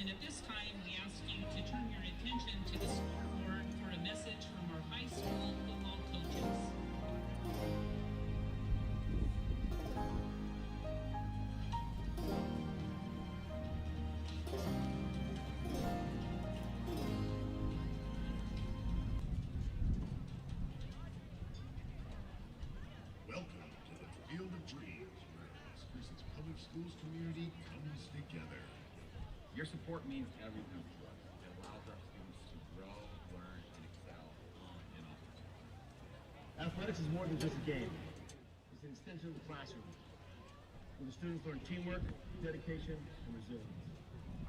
And at this time, we ask you to turn your attention to the scoreboard for a message from our high school football coaches. Welcome to the Field of Dreams, where the Massachusetts Public Schools community comes together. Your support means everything to us. It allows our students to grow, learn, and excel on and off the field. Athletics is more than just a game. It's an extension of the classroom, where the students learn teamwork, dedication, and resilience.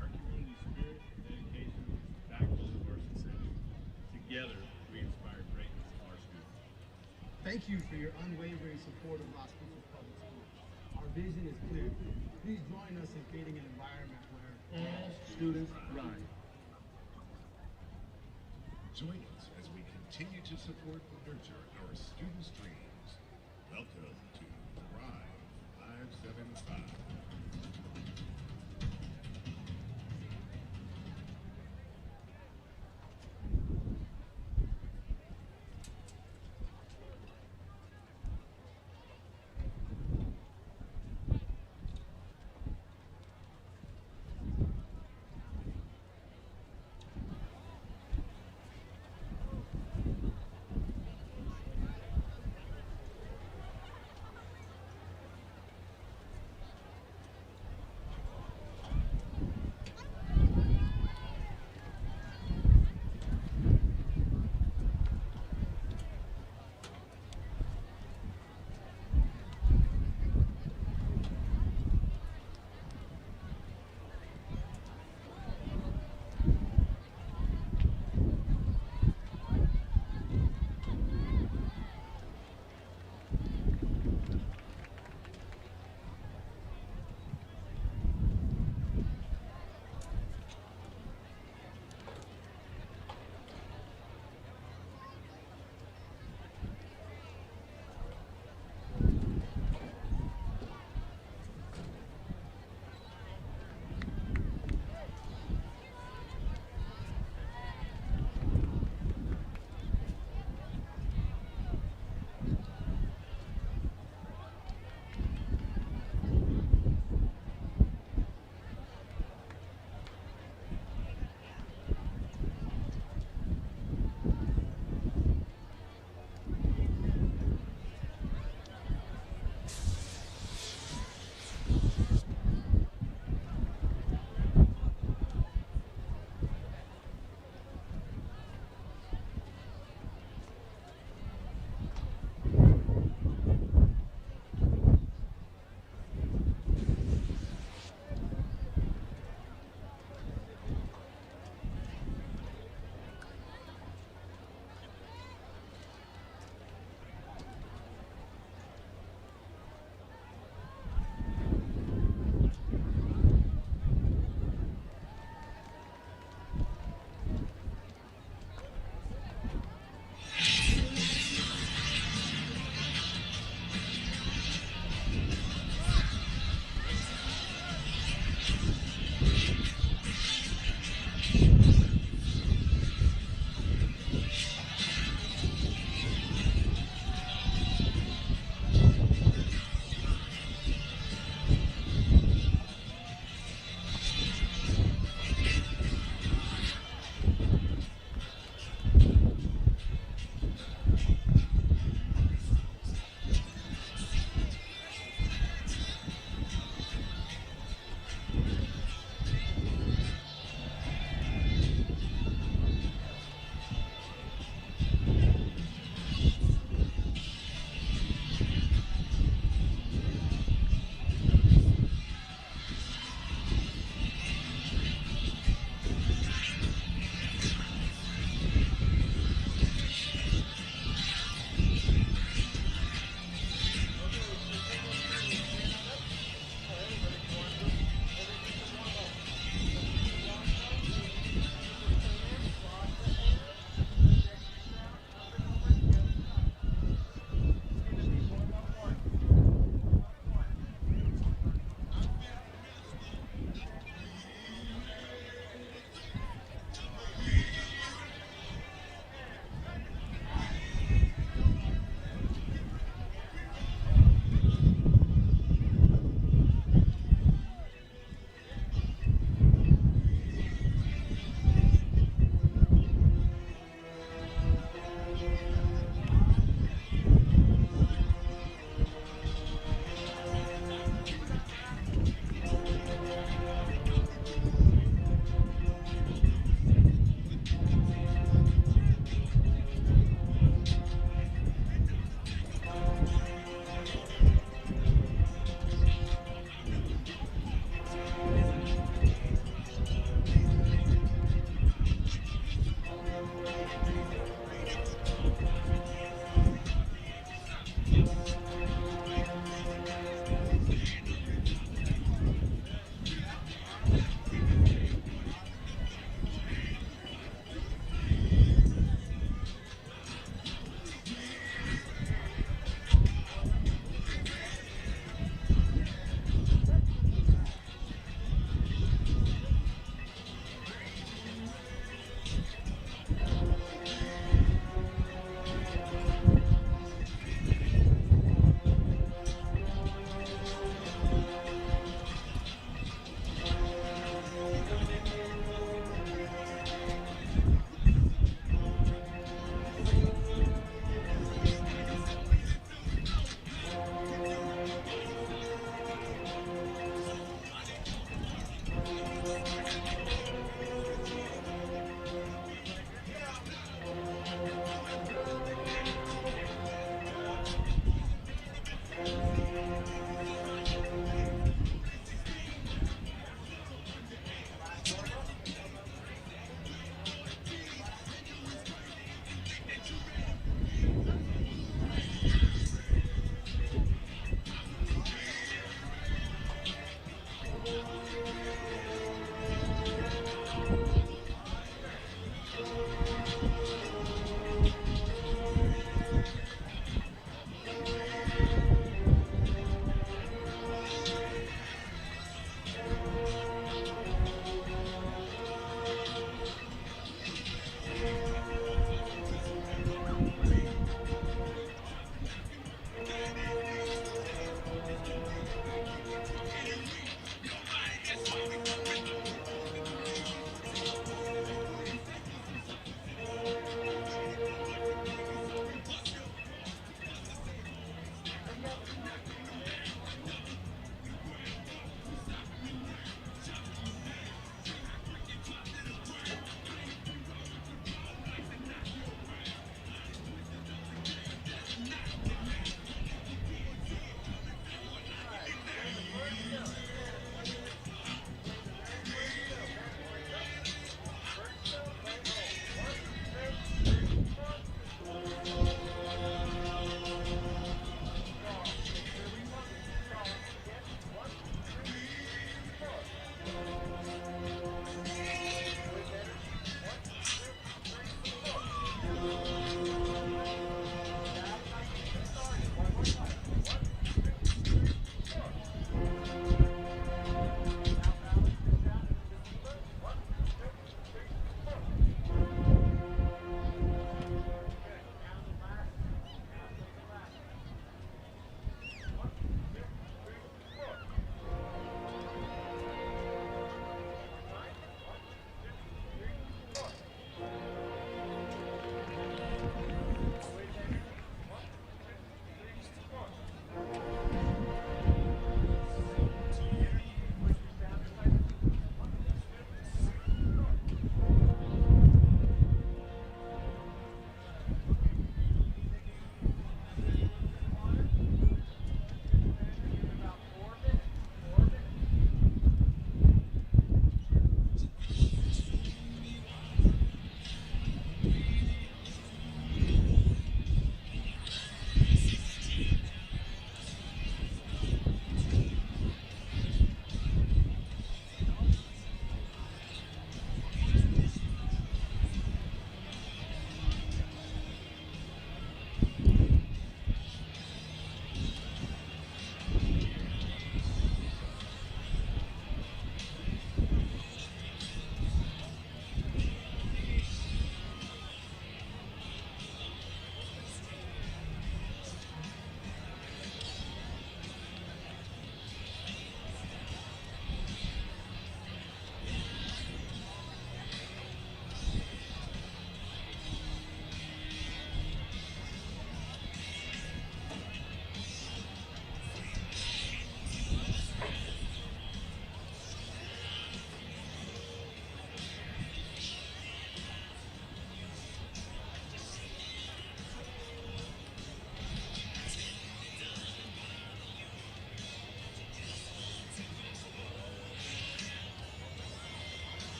Our community spirit and dedication is the backbone of our success. Together, we inspire greatness of our students. Thank you for your unwavering support of Las Cruces Public Schools. Our vision is clear. Please join us in creating an environment where all students thrive. Join us as we continue to support and nurture our students' dreams. Welcome to Thrive 575.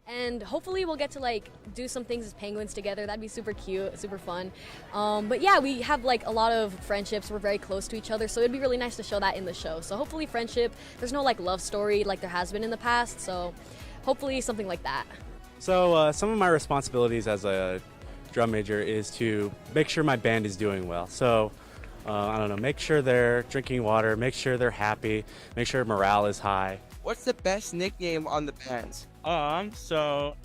And hopefully we'll get to like do some things as penguins together. That'd be super cute, super fun. But yeah, we have like a lot of friendships. We're very close to each other, so it'd be really nice to show that in the show. So hopefully friendship. There's no like love story like there has been in the past. So hopefully something like that. So some of my responsibilities as a drum major is to make sure my band is doing well. So I don't know, make sure they're drinking water, make sure they're happy, make sure morale is high. What's the best nickname on the band? So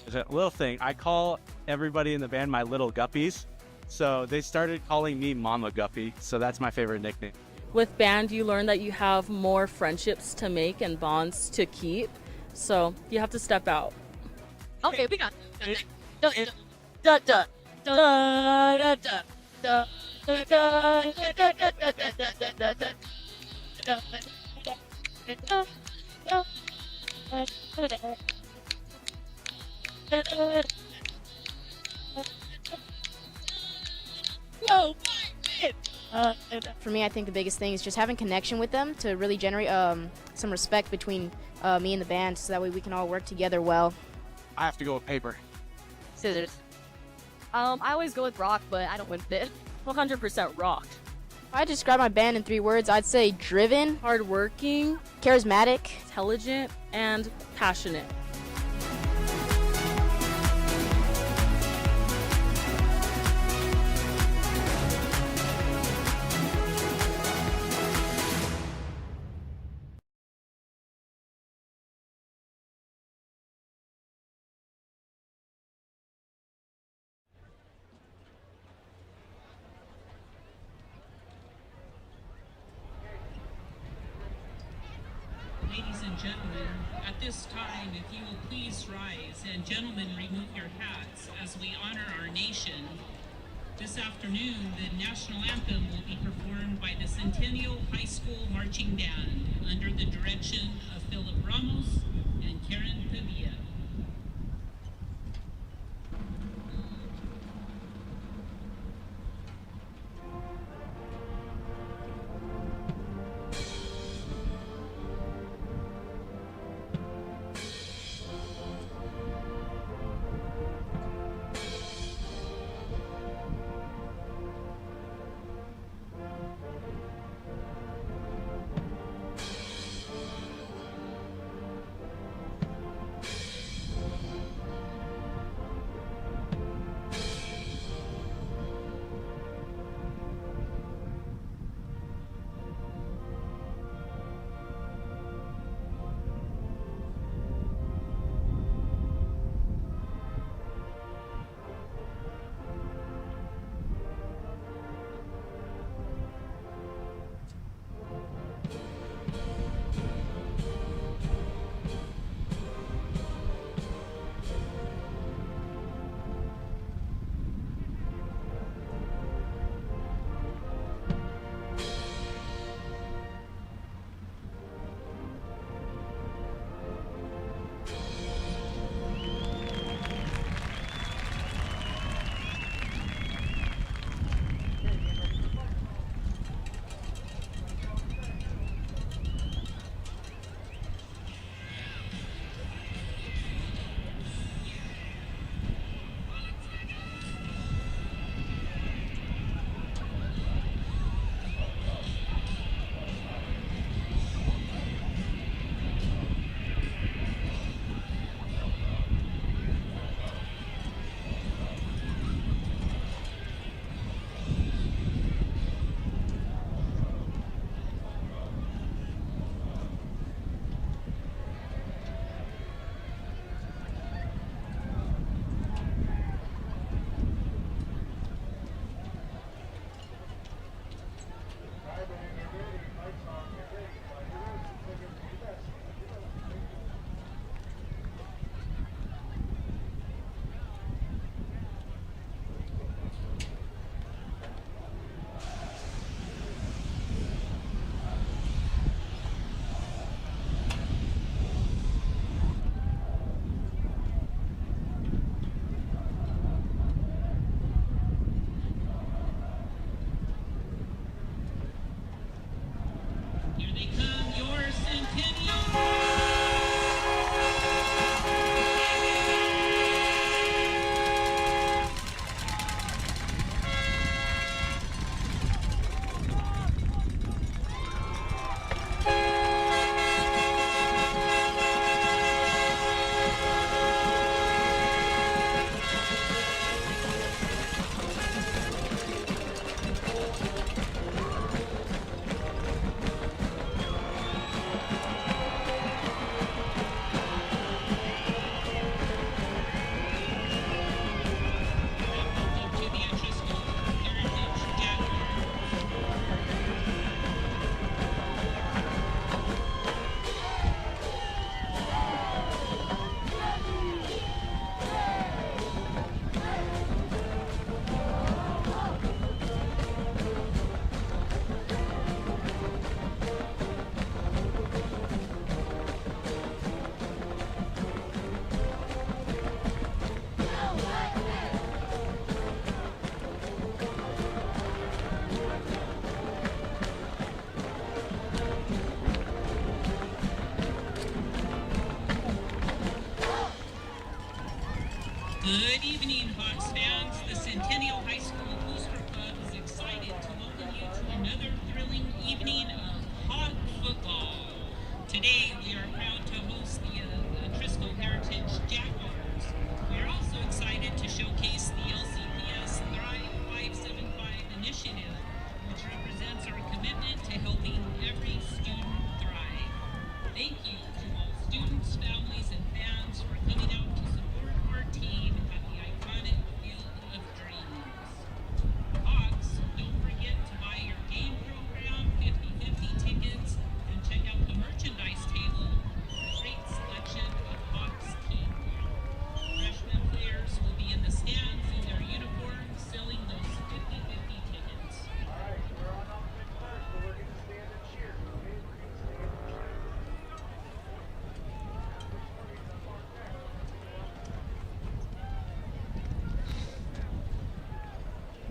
there's a little thing. I call everybody in the band my little guppies. So they started calling me Mama Guppy. So that's my favorite nickname. With band, you learn that you have more friendships to make and bonds to keep. So you have to step out. Okay, we got it. Da da da da da da. For me, I think the biggest thing is just having connection with them to really generate some respect between me and the band, so that way we can all work together well. I have to go with paper. Scissors. I always go with rock, but I don't win it. 100% rock. If I describe my band in 3 words, I'd say driven, Hardworking, charismatic. intelligent, and passionate. Ladies and gentlemen, at this time, if you will please rise, and gentlemen, remove your hats as we honor our nation. This afternoon, the national anthem will be performed by the Centennial High School Marching Band under the direction of Philip Ramos and Karen Pavia.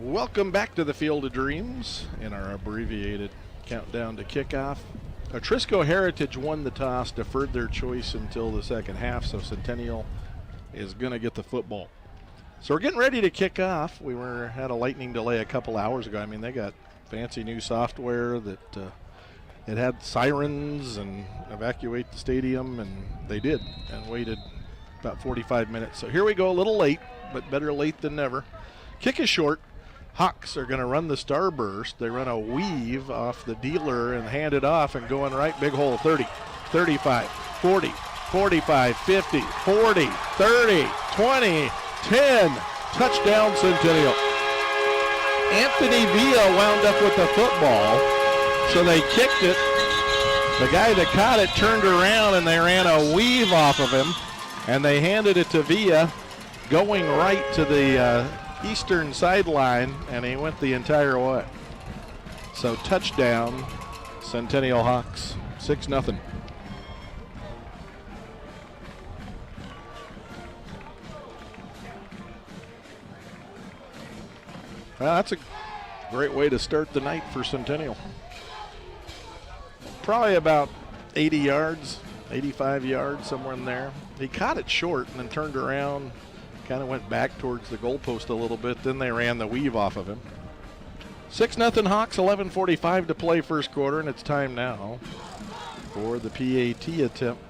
Welcome back to the Field of Dreams in our abbreviated countdown to kickoff. Atrisco Heritage won the toss, deferred their choice until the second half, so Centennial is going to get the football. So we're getting ready to kick off. We had a lightning delay a couple hours ago. I mean, they got fancy new software that it had sirens and evacuate the stadium, and they did, and waited about 45 minutes. So here we go, a little late, but better late than never. Kick is short. Hawks are going to run the starburst. They run a weave off the dealer and hand it off and going right, big hole, 30, 35, 40, 45, 50, 40, 30, 20, 10, touchdown Centennial. Anthony Villa wound up with the football, so they kicked it. The guy that caught it turned around and they ran a weave off of him, and they handed it to Villa going right to the eastern sideline, and he went the entire way. So touchdown, Centennial Hawks, 6-0. Well, that's a great way to start the night for Centennial. Probably about 80 yards, 85 yards, somewhere in there. He caught it short and then turned around, kind of went back towards the goalpost a little bit. Then they ran the weave off of him. 6-0 Hawks, 11:45 to play first quarter, and it's time now for the PAT attempt.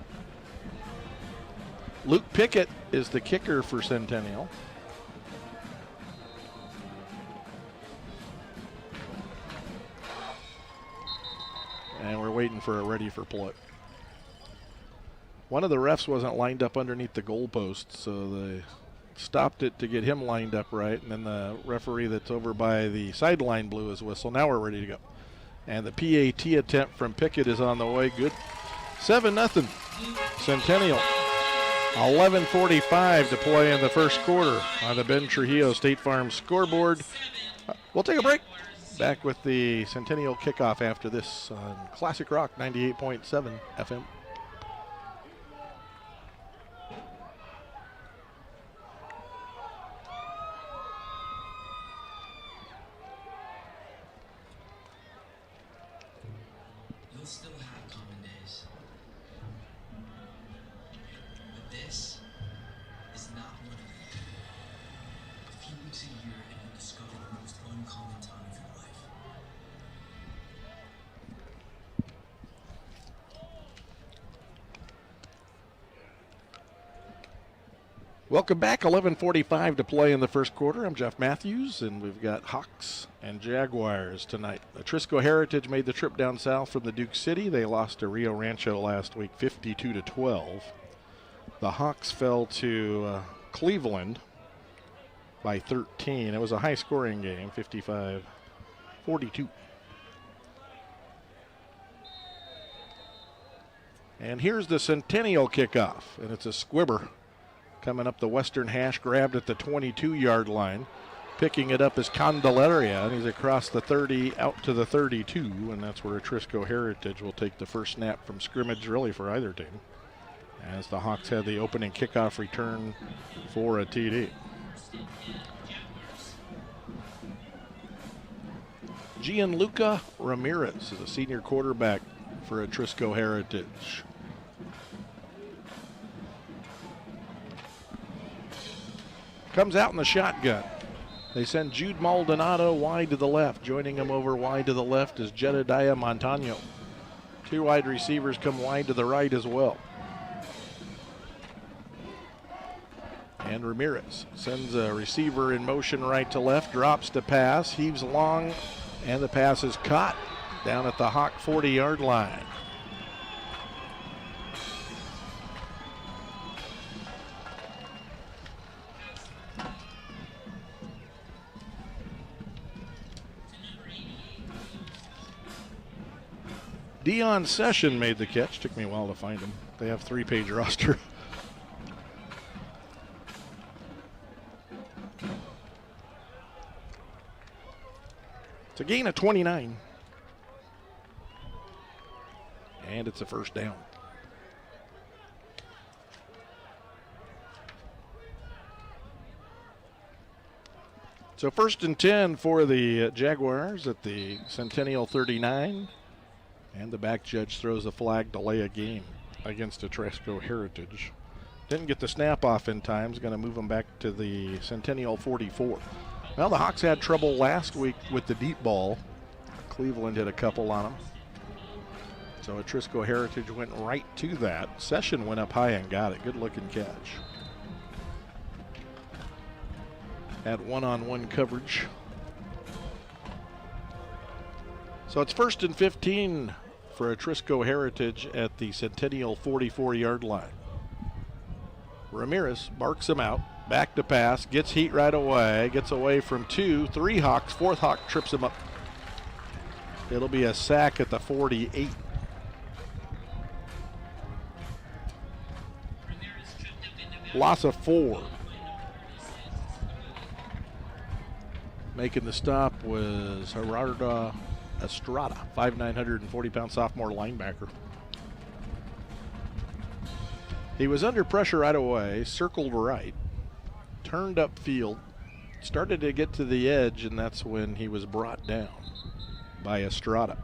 Luke Pickett is the kicker for Centennial. And we're waiting for a ready for play. One of the refs wasn't lined up underneath the goalpost, so they stopped it to get him lined up right, and then the referee that's over by the sideline blew his whistle. Now we're ready to go. And the PAT attempt from Pickett is on the way. Good. 7-0 Centennial. 11:45 to play in the first quarter on the Ben Trujillo State Farm scoreboard. We'll take a break. Back with the Centennial kickoff after this on Classic Rock 98.7 FM. You'll still have common days. But this is not one of them. A few weeks a year and you discover the most uncommon time of your life. Welcome back. 11:45 to play in the first quarter. I'm Jeff Matthews, and we've got Hawks and Jaguars tonight. Atrisco Heritage made the trip down south from the Duke City. They lost to Rio Rancho last week, 52-12. The Hawks fell to Cleveland by 13. It was a high-scoring game, 55-42. And here's the Centennial kickoff, and it's a squibber. Coming up the western hash, grabbed at the 22-yard line. Picking it up is Candelaria, and he's across the 30 out to the 32, and that's where Atrisco Heritage will take the first snap from scrimmage, really, for either team, as the Hawks had the opening kickoff return for a TD. Gianluca Ramirez is a senior quarterback for Atrisco Heritage. Comes out in the shotgun. They send Jude Maldonado wide to the left. Joining him over wide to the left is Jedediah Montano. Two wide receivers come wide to the right as well. And Ramirez sends a receiver in motion right to left, drops to pass, heaves long, and the pass is caught down at the Hawk 40-yard line. Dion Session made the catch. Took me a while to find him. They have 3-page roster. It's a gain of 29. And it's a first down. So 1st and 10 for the Jaguars at the Centennial 39. And the back judge throws a flag, delay a game against Atrisco Heritage. Didn't get the snap off in time. Is going to move them back to the Centennial 44. Well, the Hawks had trouble last week with the deep ball. Cleveland hit a couple on them. So Atrisco Heritage went right to that. Session went up high and got it. Good looking catch. Had one-on-one coverage. So it's 1st and 15 for Atrisco Heritage at the Centennial 44-yard line. Ramirez barks him out. Back to pass. Gets heat right away. Gets away from 2, 3 Hawks. 4th Hawk trips him up. It'll be a sack at the 48. Loss of 4. Making the stop was Gerardo Estrada, 5'9", 140-pound sophomore linebacker. He was under pressure right away, circled right, turned upfield, started to get to the edge, and that's when he was brought down by Estrada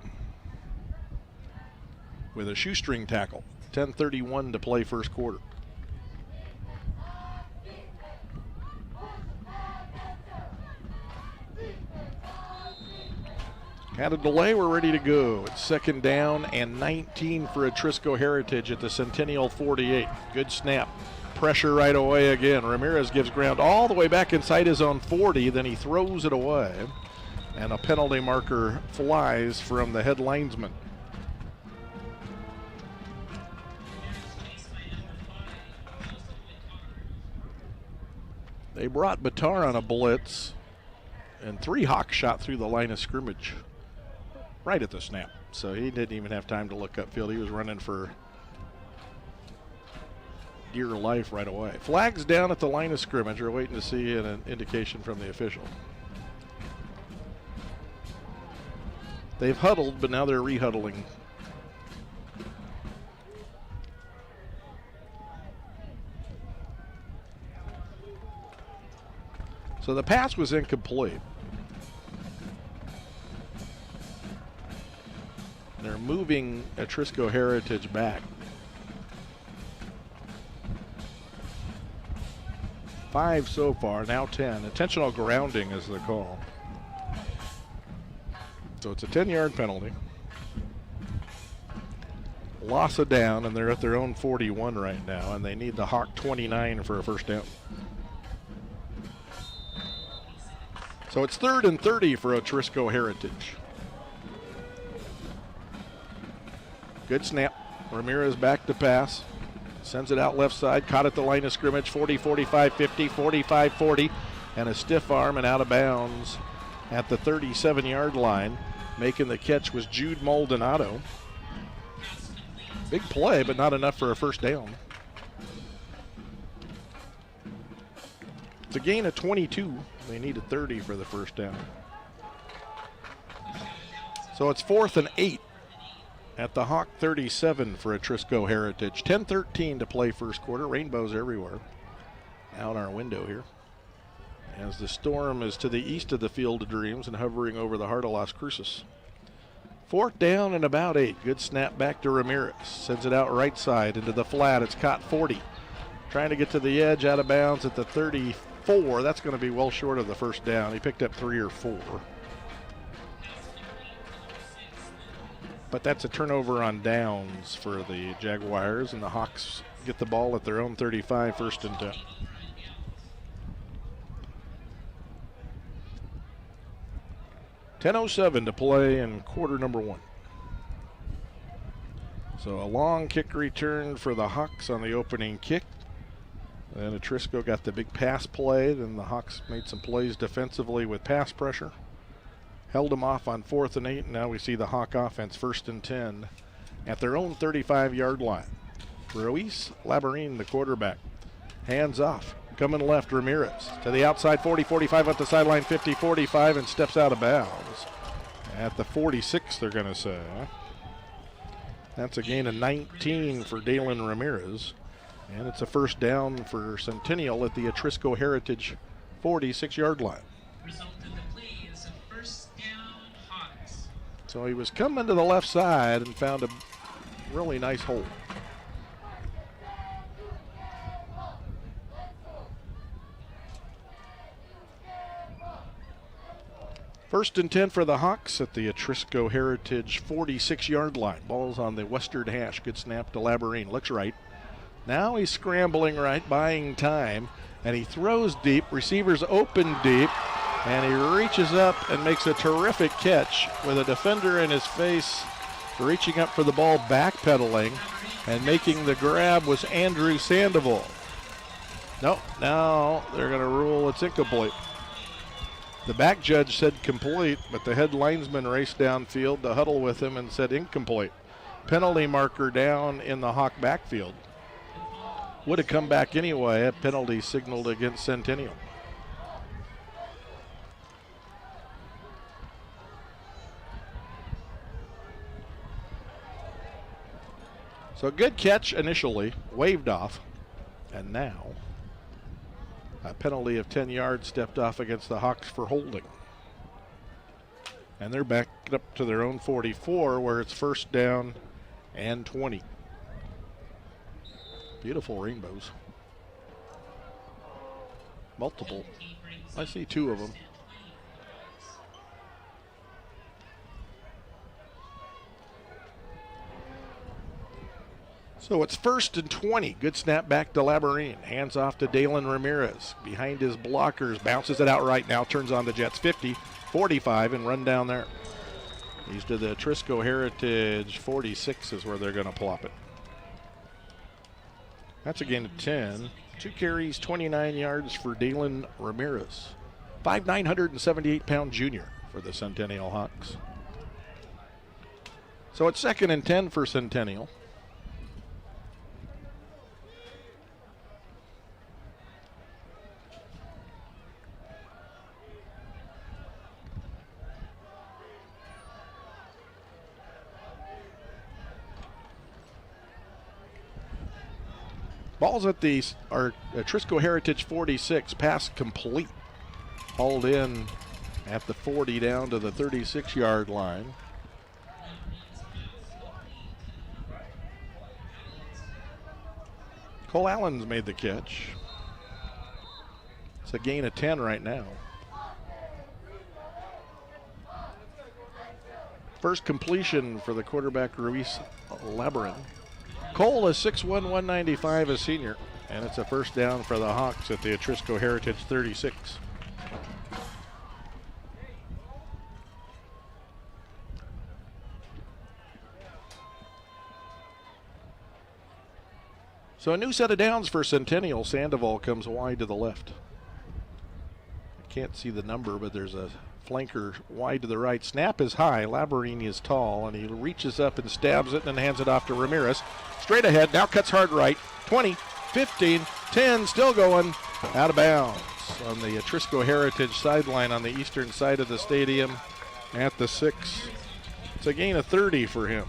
with a shoestring tackle. 10:31 to play first quarter. Had a delay, we're ready to go. It's 2nd down and 19 for Atrisco Heritage at the Centennial 48. Good snap. Pressure right away again. Ramirez gives ground all the way back inside his own 40, then he throws it away. And a penalty marker flies from the head linesman. They brought Batar on a blitz, and 3 Hawks shot through the line of scrimmage right at the snap. So he didn't even have time to look upfield. He was running for dear life right away. Flags down at the line of scrimmage. We're waiting to see an indication from the official. They've huddled, but now they're rehuddling. So the pass was incomplete. They're moving Atrisco Heritage back. 5 so far, now 10. Intentional grounding is the call. So it's a 10-yard penalty. Loss of down, and they're at their own 41 right now, and they need the Hawk 29 for a first down. So it's 3rd and 30 for Atrisco Heritage. Good snap. Ramirez back to pass. Sends it out left side. Caught at the line of scrimmage. 40, 45, 50, 45, 40. And a stiff arm and out of bounds at the 37-yard line. Making the catch was Jude Maldonado. Big play, but not enough for a first down. It's a gain of 22. They needed 30 for the first down. So it's 4th and 8 at the Hawk 37 for Atrisco Heritage. 10:13 to play first quarter. Rainbows everywhere out our window here, as the storm is to the east of the Field of Dreams and hovering over the heart of Las Cruces. 4th down and about 8. Good snap back to Ramirez. Sends it out right side into the flat. It's caught 40. Trying to get to the edge, out of bounds at the 34. That's going to be well short of the first down. He picked up 3 or 4. But that's a turnover on downs for the Jaguars, and the Hawks get the ball at their own 35, 1st and 10. .10:07 to play in quarter number 1. So a long kick return for the Hawks on the opening kick. And Atrisco got the big pass play. Then the Hawks made some plays defensively with pass pressure. Held them off on 4th and 8. And now we see the Hawk offense 1st and 10 at their own 35-yard line. Ruiz Labarine, the quarterback. Hands off. Coming left, Ramirez to the outside, 40, 45 up the sideline, 50, 45, and steps out of bounds. At the 46, they're going to say. That's a gain of 19 for Dalen Ramirez. And it's a first down for Centennial at the Atrisco Heritage 46-yard line. Result of the play is a first down Hawks. So he was coming to the left side and found a really nice hole. First and 10 for the Hawks at the Atrisco Heritage 46-yard line. Ball's on the western hash. Good snap to Labarine. Looks right. Now he's scrambling right, buying time, and he throws deep. Receivers open deep, and he reaches up and makes a terrific catch with a defender in his face, reaching up for the ball, backpedaling, and making the grab was Andrew Sandoval. Nope, now they're going to rule it's incomplete. The back judge said complete, but the head linesman raced downfield to huddle with him and said incomplete. Penalty marker down in the Hawk backfield. Would have come back anyway. A penalty signaled against Centennial. So good catch initially, waved off, and now a penalty of 10 yards stepped off against the Hawks for holding. And they're back up to their own 44 where it's first down and 20. Beautiful rainbows. Multiple. I see two of them. So it's first and 20. Good snap back to Labarine. Hands off to Dalen Ramirez. Behind his blockers. Bounces it out right now. Turns on the Jets 50, 45, and run down there. He's to the Atrisco Heritage 46 is where they're going to plop it. That's a gain of 10. 2 carries, 29 yards for Dalen Ramirez. 5'9", 178-pound junior for the Centennial Hawks. So it's second and 10 for Centennial. Ball's at the Atrisco Heritage 46, pass complete. Hauled in at the 40 down to the 36-yard line. Cole Allen's made the catch. It's a gain of 10 right now. First completion for the quarterback, Ruiz Labarin. Cole is 6'1", 195, a senior, and it's a first down for the Hawks at the Atrisco Heritage 36. So a new set of downs for Centennial. Sandoval comes wide to the left. I can't see the number, but there's a flanker wide to the right. Snap is high. Labarini is tall, and he reaches up and stabs it and hands it off to Ramirez. Straight ahead, now cuts hard right. 20, 15, 10, still going. Out of bounds on the Atrisco Heritage sideline on the eastern side of the stadium at the 6. It's a gain of 30 for him.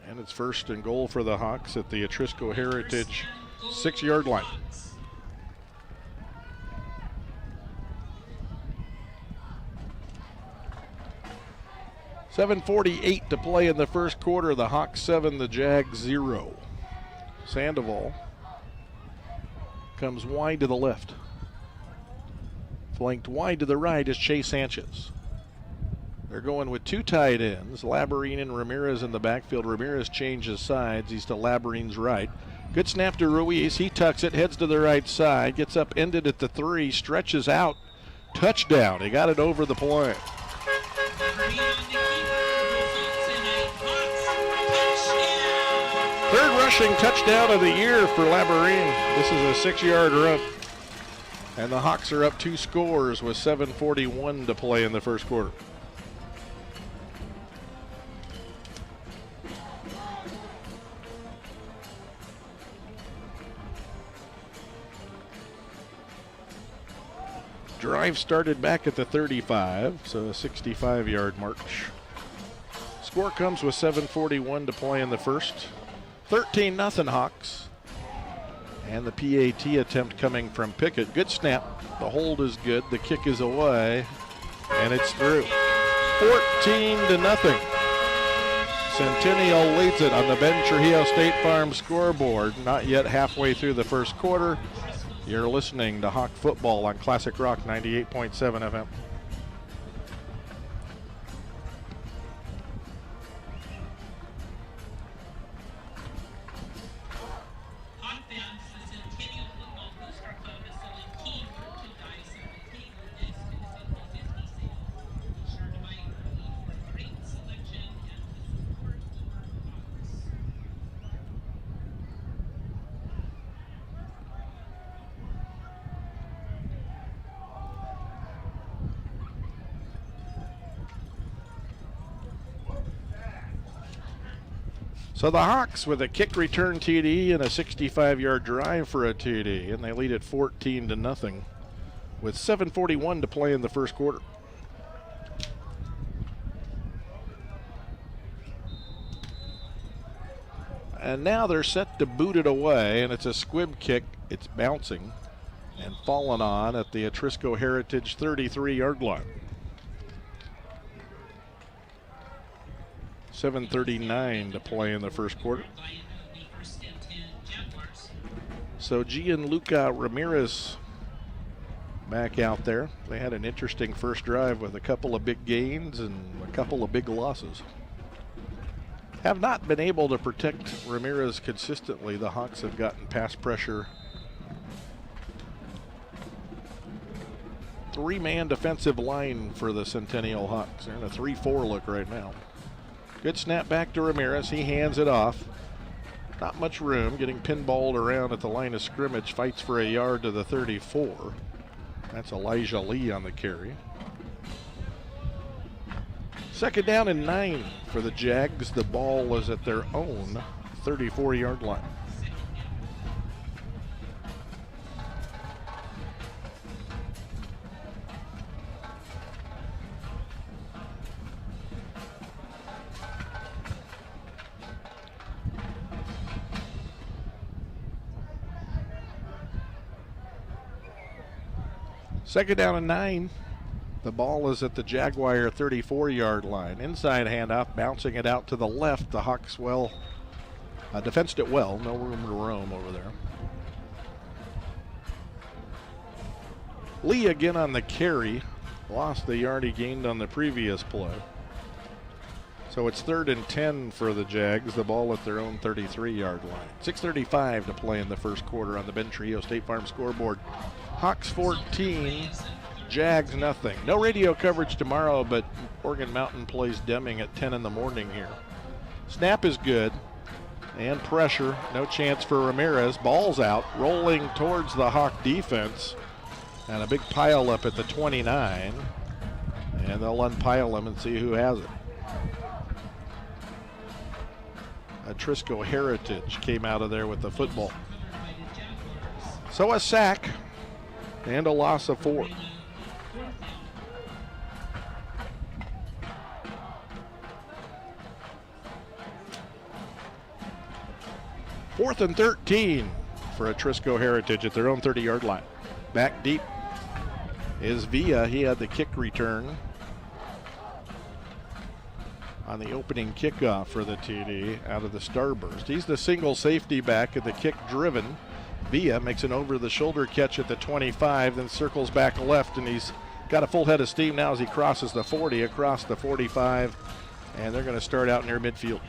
And it's first and goal for the Hawks at the Atrisco Heritage 6-yard line. .7:48 to play in the first quarter. The Hawks 7, the Jags 0. Sandoval comes wide to the left. Flanked wide to the right is Chase Sanchez. They're going with 2 tight ends, Labarine and Ramirez in the backfield. Ramirez changes sides. He's to Labarine's right. Good snap to Ruiz. He tucks it, heads to the right side, gets up, ended at the 3, stretches out. Touchdown. He got it over the play. Third rushing touchdown of the year for Labarine. This is a 6-yard run. And the Hawks are up 2 scores with 7:41 to play in the first quarter. Drive started back at the 35, so a 65-yard march. Score comes with 7:41 to play in the first. 13-0 Hawks. And the PAT attempt coming from Pickett. Good snap. The hold is good. The kick is away. And it's through. 14-0. Centennial leads it on the Ben Trujillo State Farm scoreboard. Not yet halfway through the first quarter. You're listening to Hawk Football on Classic Rock 98.7 FM. Hawk fans, the Centennial Football Booster Club is selling key merchandise at the table next to the 50/50 sale. Be sure to buy early for a great selection and to support local Hawks. So the Hawks with a kick return TD and a 65-yard drive for a TD, and they lead at 14-0 with 7:41 to play in the first quarter. And now they're set to boot it away, and it's a squib kick. It's bouncing and fallen on at the Atrisco Heritage 33-yard line. 7:39 to play in the first quarter. So Gianluca Ramirez back out there. They had an interesting first drive with a couple of big gains and a couple of big losses. Have not been able to protect Ramirez consistently. The Hawks have gotten pass pressure. Three-man defensive line for the Centennial Hawks. They're in a 3-4 look right now. Good snap back to Ramirez. He hands it off. Not much room. Getting pinballed around at the line of scrimmage. Fights for a yard to the 34. That's Elijah Lee on the carry. Second down and 9 for the Jags. The ball was at their own 34-yard line. Second down and 9. The ball is at the Jaguar 34-yard line. Inside handoff, bouncing it out to the left. The Hawks defensed it well. No room to roam over there. Lee again on the carry. Lost the yard he gained on the previous play. So it's 3rd and 10 for the Jags. The ball at their own 33-yard line. 6:35 to play in the first quarter on the Ben Trujillo State Farm scoreboard. Hawks 14, Jags nothing. No radio coverage tomorrow, but Oregon Mountain plays Deming at 10 in the morning here. Snap is good, and pressure. No chance for Ramirez. Ball's out, rolling towards the Hawk defense, and a big pile up at the 29. And they'll unpile him and see who has it. Atrisco Heritage came out of there with the football. So a sack. And a loss of 4. Fourth and 13 for Atrisco Heritage at their own 30-yard line. Back deep is Villa. He had the kick return on the opening kickoff for the TD out of the Starburst. He's the single safety back at the kick driven. Villa makes an over-the-shoulder catch at the 25, then circles back left, and he's got a full head of steam now as he crosses the 40, across the 45, and they're going to start out near midfield.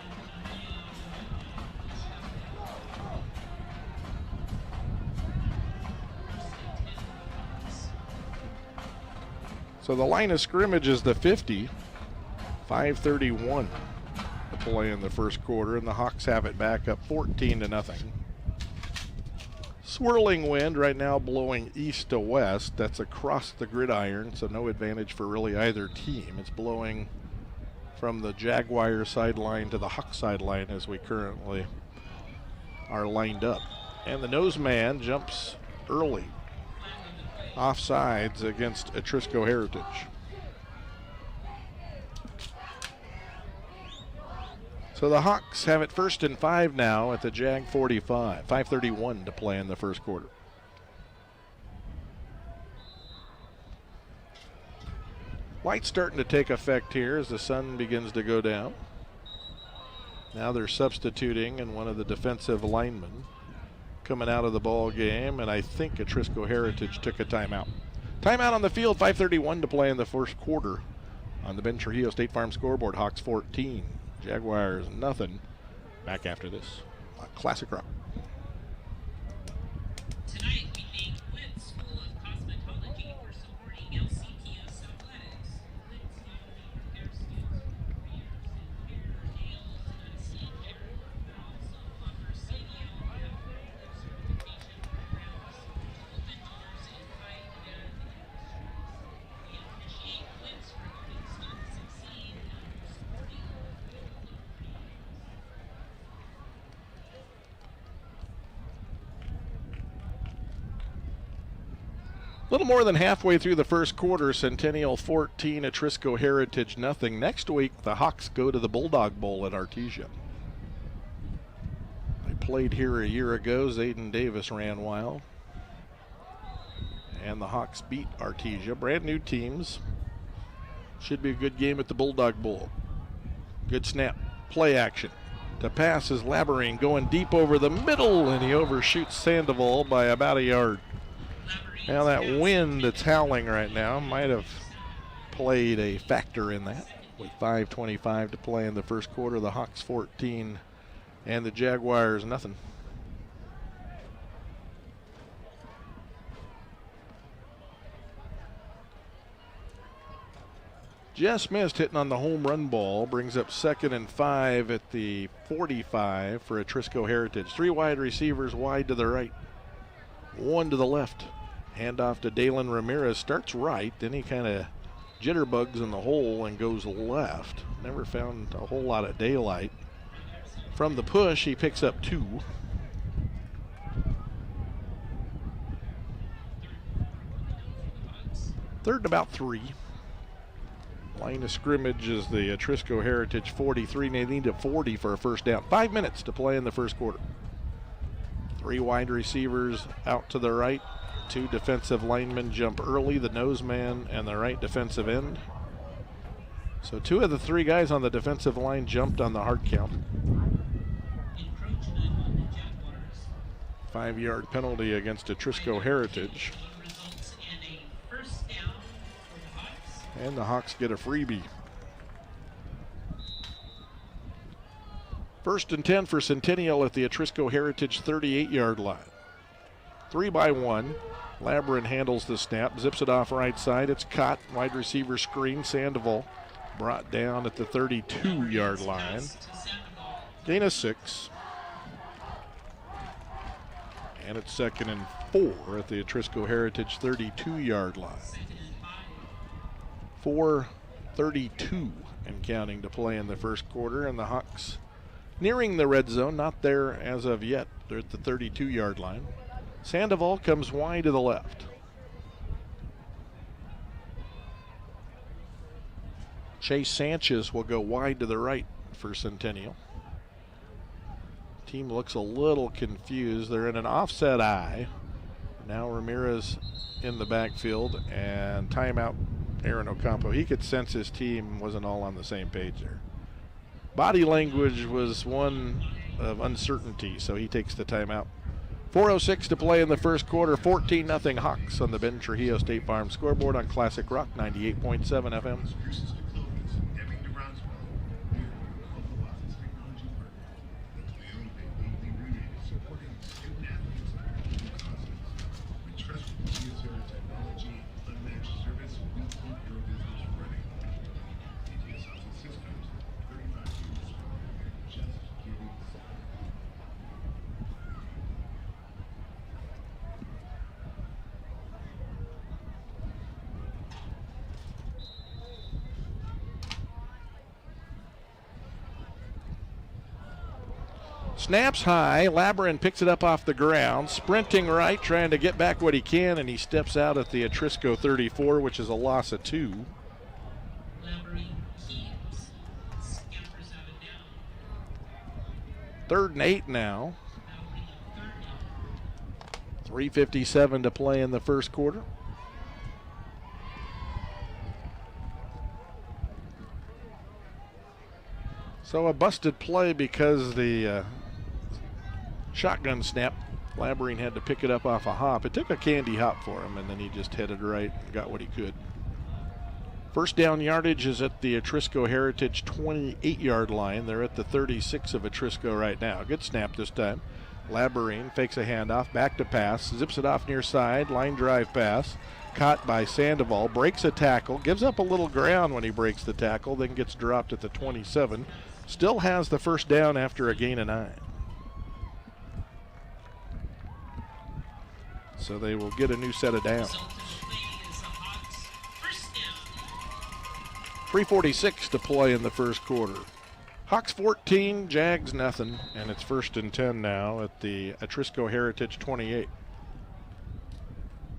So the line of scrimmage is the 50, 5:31 to play in the first quarter, and the Hawks have it back up 14-0. Swirling wind right now blowing east to west. That's across the gridiron, so no advantage for really either team. It's blowing from the Jaguar sideline to the Hawk sideline as we currently are lined up. And the nose man jumps early. Offsides against Atrisco Heritage. So the Hawks have it 1st and 5 now at the Jag 45. 5:31 to play in the first quarter. Light starting to take effect here as the sun begins to go down. Now they're substituting, and one of the defensive linemen coming out of the ball game, and I think Atrisco Heritage took a timeout. Timeout on the field, 5:31 to play in the first quarter. On the Ben Trujillo State Farm scoreboard, Hawks 14, Jaguars nothing. Back after this, Classic Rock. Tonight we thank Witt School of Cosmetology for supporting LCPS athletics. Witt not only prepares students for careers in hair, nails, and skincare, but also offers CDL athletic certification programs to open doors in high-demand industries. We appreciate Witt's for helping students succeed and for supporting local creators. A little more than halfway through the first quarter, Centennial 14, Atrisco Heritage nothing. Next week, the Hawks go to the Bulldog Bowl at Artesia. They played here a year ago. Zayden Davis ran wild. And the Hawks beat Artesia. Brand new teams. Should be a good game at the Bulldog Bowl. Good snap. Play action. To pass is Labyrinth going deep over the middle, and he overshoots Sandoval by about a yard. Now that wind that's howling right now might have played a factor in that. With 5:25 to play in the first quarter, the Hawks 14 and the Jaguars nothing. Just missed hitting on the home run ball. Brings up 2nd and 5 at the 45 for Atrisco Heritage. 3 wide receivers wide to the right, 1 to the left. Handoff to Dalen Ramirez. Starts right, then he kind of jitterbugs in the hole and goes left. Never found a whole lot of daylight. From the push, he picks up 2. Third and about 3. Line of scrimmage is the Atrisco Heritage 43. They need a 40 for a first down. 5 minutes to play in the first quarter. 3 wide receivers out to the right. 2 defensive linemen jump early, the nose man and the right defensive end. So 2 of the 3 guys on the defensive line jumped on the hard count. 5-yard penalty against Atrisco Heritage. And the Hawks get a freebie. 1st and 10 for Centennial at the Atrisco Heritage 38-yard line. 3-by-1. Labyrinth handles the snap, zips it off right side. It's caught. Wide receiver screen. Sandoval brought down at the 32-yard line. Gain of 6. And it's 2nd and 4 at the Atrisco Heritage 32-yard line. 4:32 and counting to play in the first quarter, and the Hawks nearing the red zone. Not there as of yet. They're at the 32-yard line. Sandoval comes wide to the left. Chase Sanchez will go wide to the right for Centennial. Team looks a little confused. They're in an offset eye. Now Ramirez in the backfield, and timeout Aaron Ocampo. He could sense his team wasn't all on the same page there. Body language was one of uncertainty, so he takes the timeout. 4:06 to play in the first quarter. 14-0 Hawks on the Ben Trujillo State Farm scoreboard on Classic Rock 98.7 FM. Snaps high. Labyrinth picks it up off the ground. Sprinting right, trying to get back what he can, and he steps out at the Atrisco 34, which is a loss of 2. 3rd and 8 now. 3:57 to play in the first quarter. So a busted play because the shotgun snap, Labyrinth had to pick it up off a hop. It took a candy hop for him, and then he just headed right and got what he could. First down yardage is at the Atrisco Heritage 28-yard line. They're at the 36 of Atrisco right now. Good snap this time. Labyrinth fakes a handoff, back to pass, zips it off near side, line drive pass. Caught by Sandoval, breaks a tackle, gives up a little ground when he breaks the tackle, then gets dropped at the 27. Still has the first down after a gain of 9. So they will get a new set of downs. 3:46 to play in the first quarter. Hawks 14, Jags nothing, and it's 1st and 10 now at the Atrisco Heritage 28.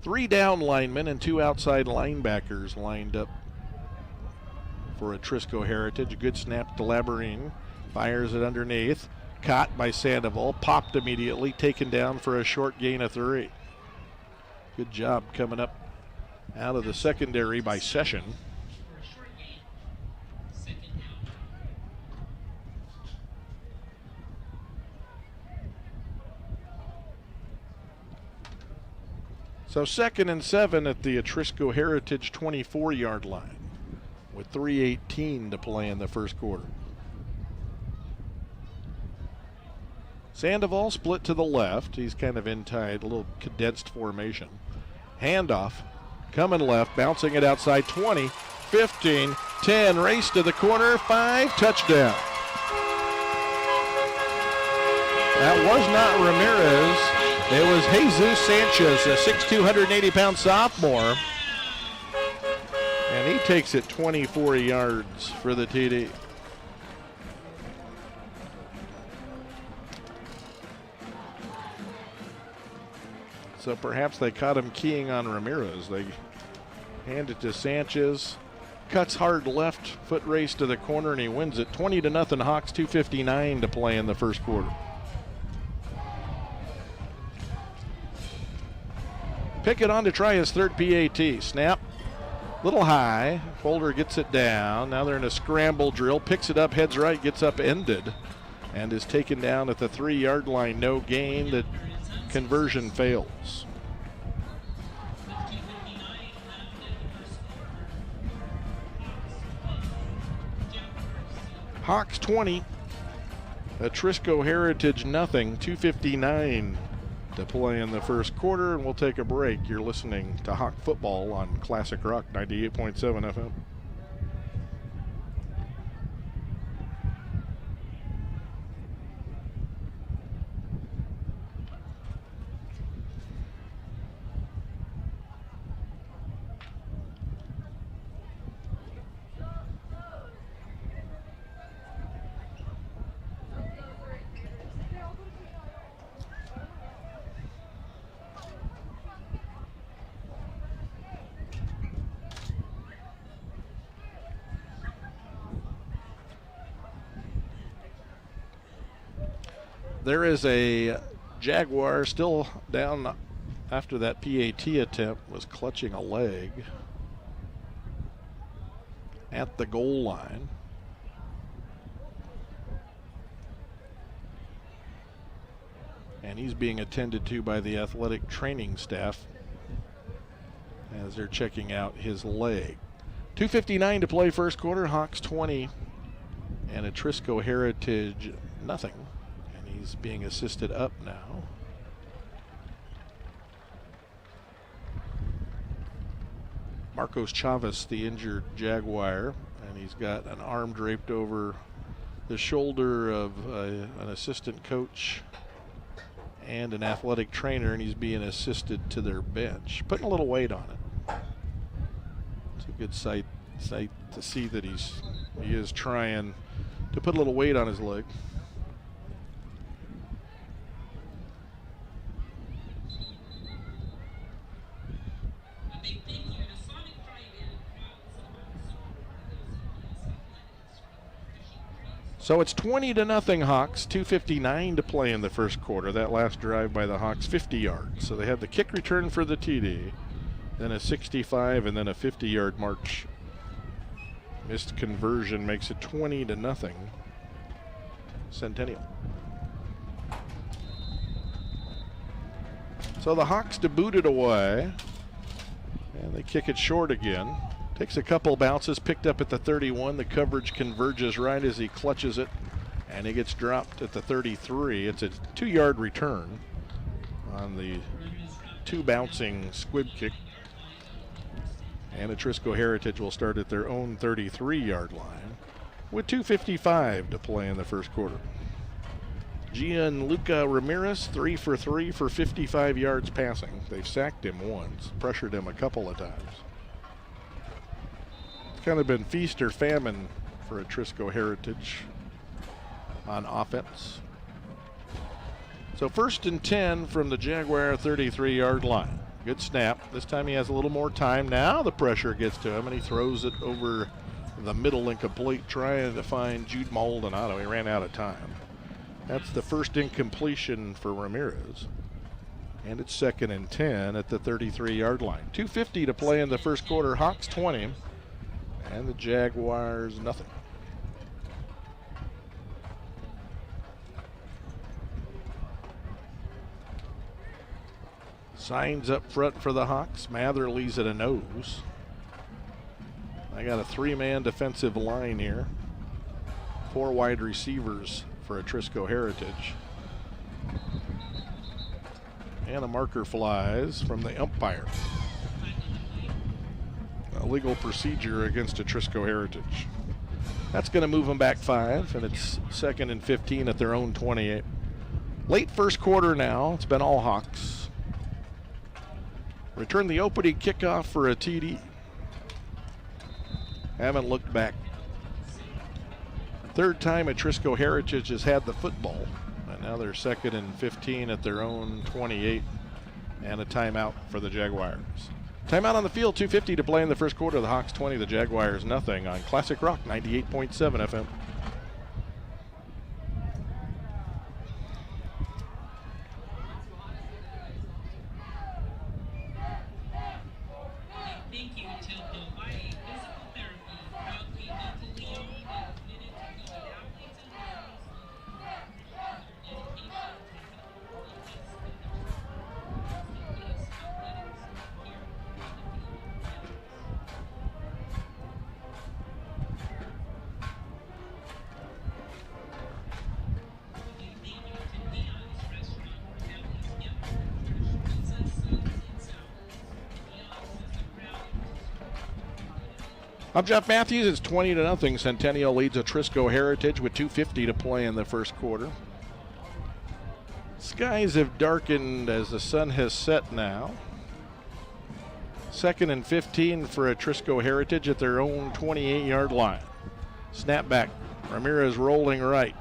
3 down linemen and 2 outside linebackers lined up for Atrisco Heritage. A good snap to Labyrinth, fires it underneath, caught by Sandoval, popped immediately, taken down for a short gain of 3. Good job coming up out of the secondary by Session. So 2nd and 7 at the Atrisco Heritage 24-yard line with 3:18 to play in the first quarter. Sandoval split to the left. He's kind of in tight, a little condensed formation. Handoff, coming left, bouncing it outside 20, 15, 10, race to the corner, 5, touchdown. That was not Ramirez. It was Jesus Sanchez, a 6'2", 180-pound sophomore. And he takes it 24 yards for the TD. So perhaps they caught him keying on Ramirez. They hand it to Sanchez. Cuts hard left, foot race to the corner, and he wins it. 20-0 Hawks, 2:59 to play in the first quarter. Pickett on to try his 3rd PAT. Snap, little high. Folder gets it down. Now they're in a scramble drill. Picks it up, heads right, gets upended, and is taken down at the 3-yard line. No gain. The conversion fails. Hawks 20, Atrisco Heritage nothing. 2:59 to play in the first quarter, and we'll take a break. You're listening to Hawk Football on Classic Rock 98.7 FM. There is a Jaguar still down after that PAT attempt, was clutching a leg at the goal line. And he's being attended to by the athletic training staff as they're checking out his leg. 2:59 to play first quarter. Hawks 20 and Atrisco Heritage nothing. He's being assisted up now. Marcos Chavez, the injured Jaguar, and he's got an arm draped over the shoulder of an assistant coach and an athletic trainer, and he's being assisted to their bench, putting a little weight on it. It's a good sight to see that he is trying to put a little weight on his leg. So it's 20-0 Hawks, 2:59 to play in the first quarter. That last drive by the Hawks, 50 yards. So they had the kick return for the TD, then a 65, and then a 50-yard march. Missed conversion makes it 20-0 Centennial. So the Hawks to boot it away, and they kick it short again. Takes a couple bounces, picked up at the 31. The coverage converges right as he clutches it, and he gets dropped at the 33. It's a 2-yard return on the 2 bouncing squib kick. And Atrisco Heritage will start at their own 33-yard line with 2:55 to play in the first quarter. Gianluca Ramirez, 3 for 3 for 55 yards passing. They've sacked him once, pressured him a couple of times. It's kind of been feast or famine for Atrisco Heritage on offense. So 1st and 10 from the Jaguar 33-yard line. Good snap. This time he has a little more time. Now the pressure gets to him, and he throws it over the middle incomplete, trying to find Jude Maldonado. He ran out of time. That's the first incompletion for Ramirez. And it's 2nd and 10 at the 33-yard line. 2:50 to play in the first quarter. Hawks 20, and the Jaguars nothing. Signs up front for the Hawks. Matherly's at a nose. I got a 3-man defensive line here. 4 wide receivers for Atrisco Heritage. And a marker flies from the umpire. A legal procedure against Atrisco Heritage. That's going to move them back 5, and it's 2nd and 15 at their own 28. Late first quarter now. It's been all Hawks. Return the opening kickoff for a TD. Haven't looked back. 3rd time Atrisco Heritage has had the football, and now they're 2nd and 15 at their own 28, and a timeout for the Jaguars. Timeout on the field, 2:50 to play in the first quarter. The Hawks 20, the Jaguars nothing on Classic Rock 98.7 FM. Thank you to Hawaii Physical Therapy, proudly locally owned and committed to helping athletes and families live their dedication to health, wellness, and fitness, athletics, here on the field. Thank you to Neon's Restaurant, where families get fresh pizzas, subs, and salads. Neon's is a proud I'm Jeff Matthews. It's 20-0. Centennial leads Atrisco Heritage with 2:50 to play in the first quarter. Skies have darkened as the sun has set now. 2nd and 15 for Atrisco Heritage at their own 28-yard line. Snap back. Ramirez rolling right.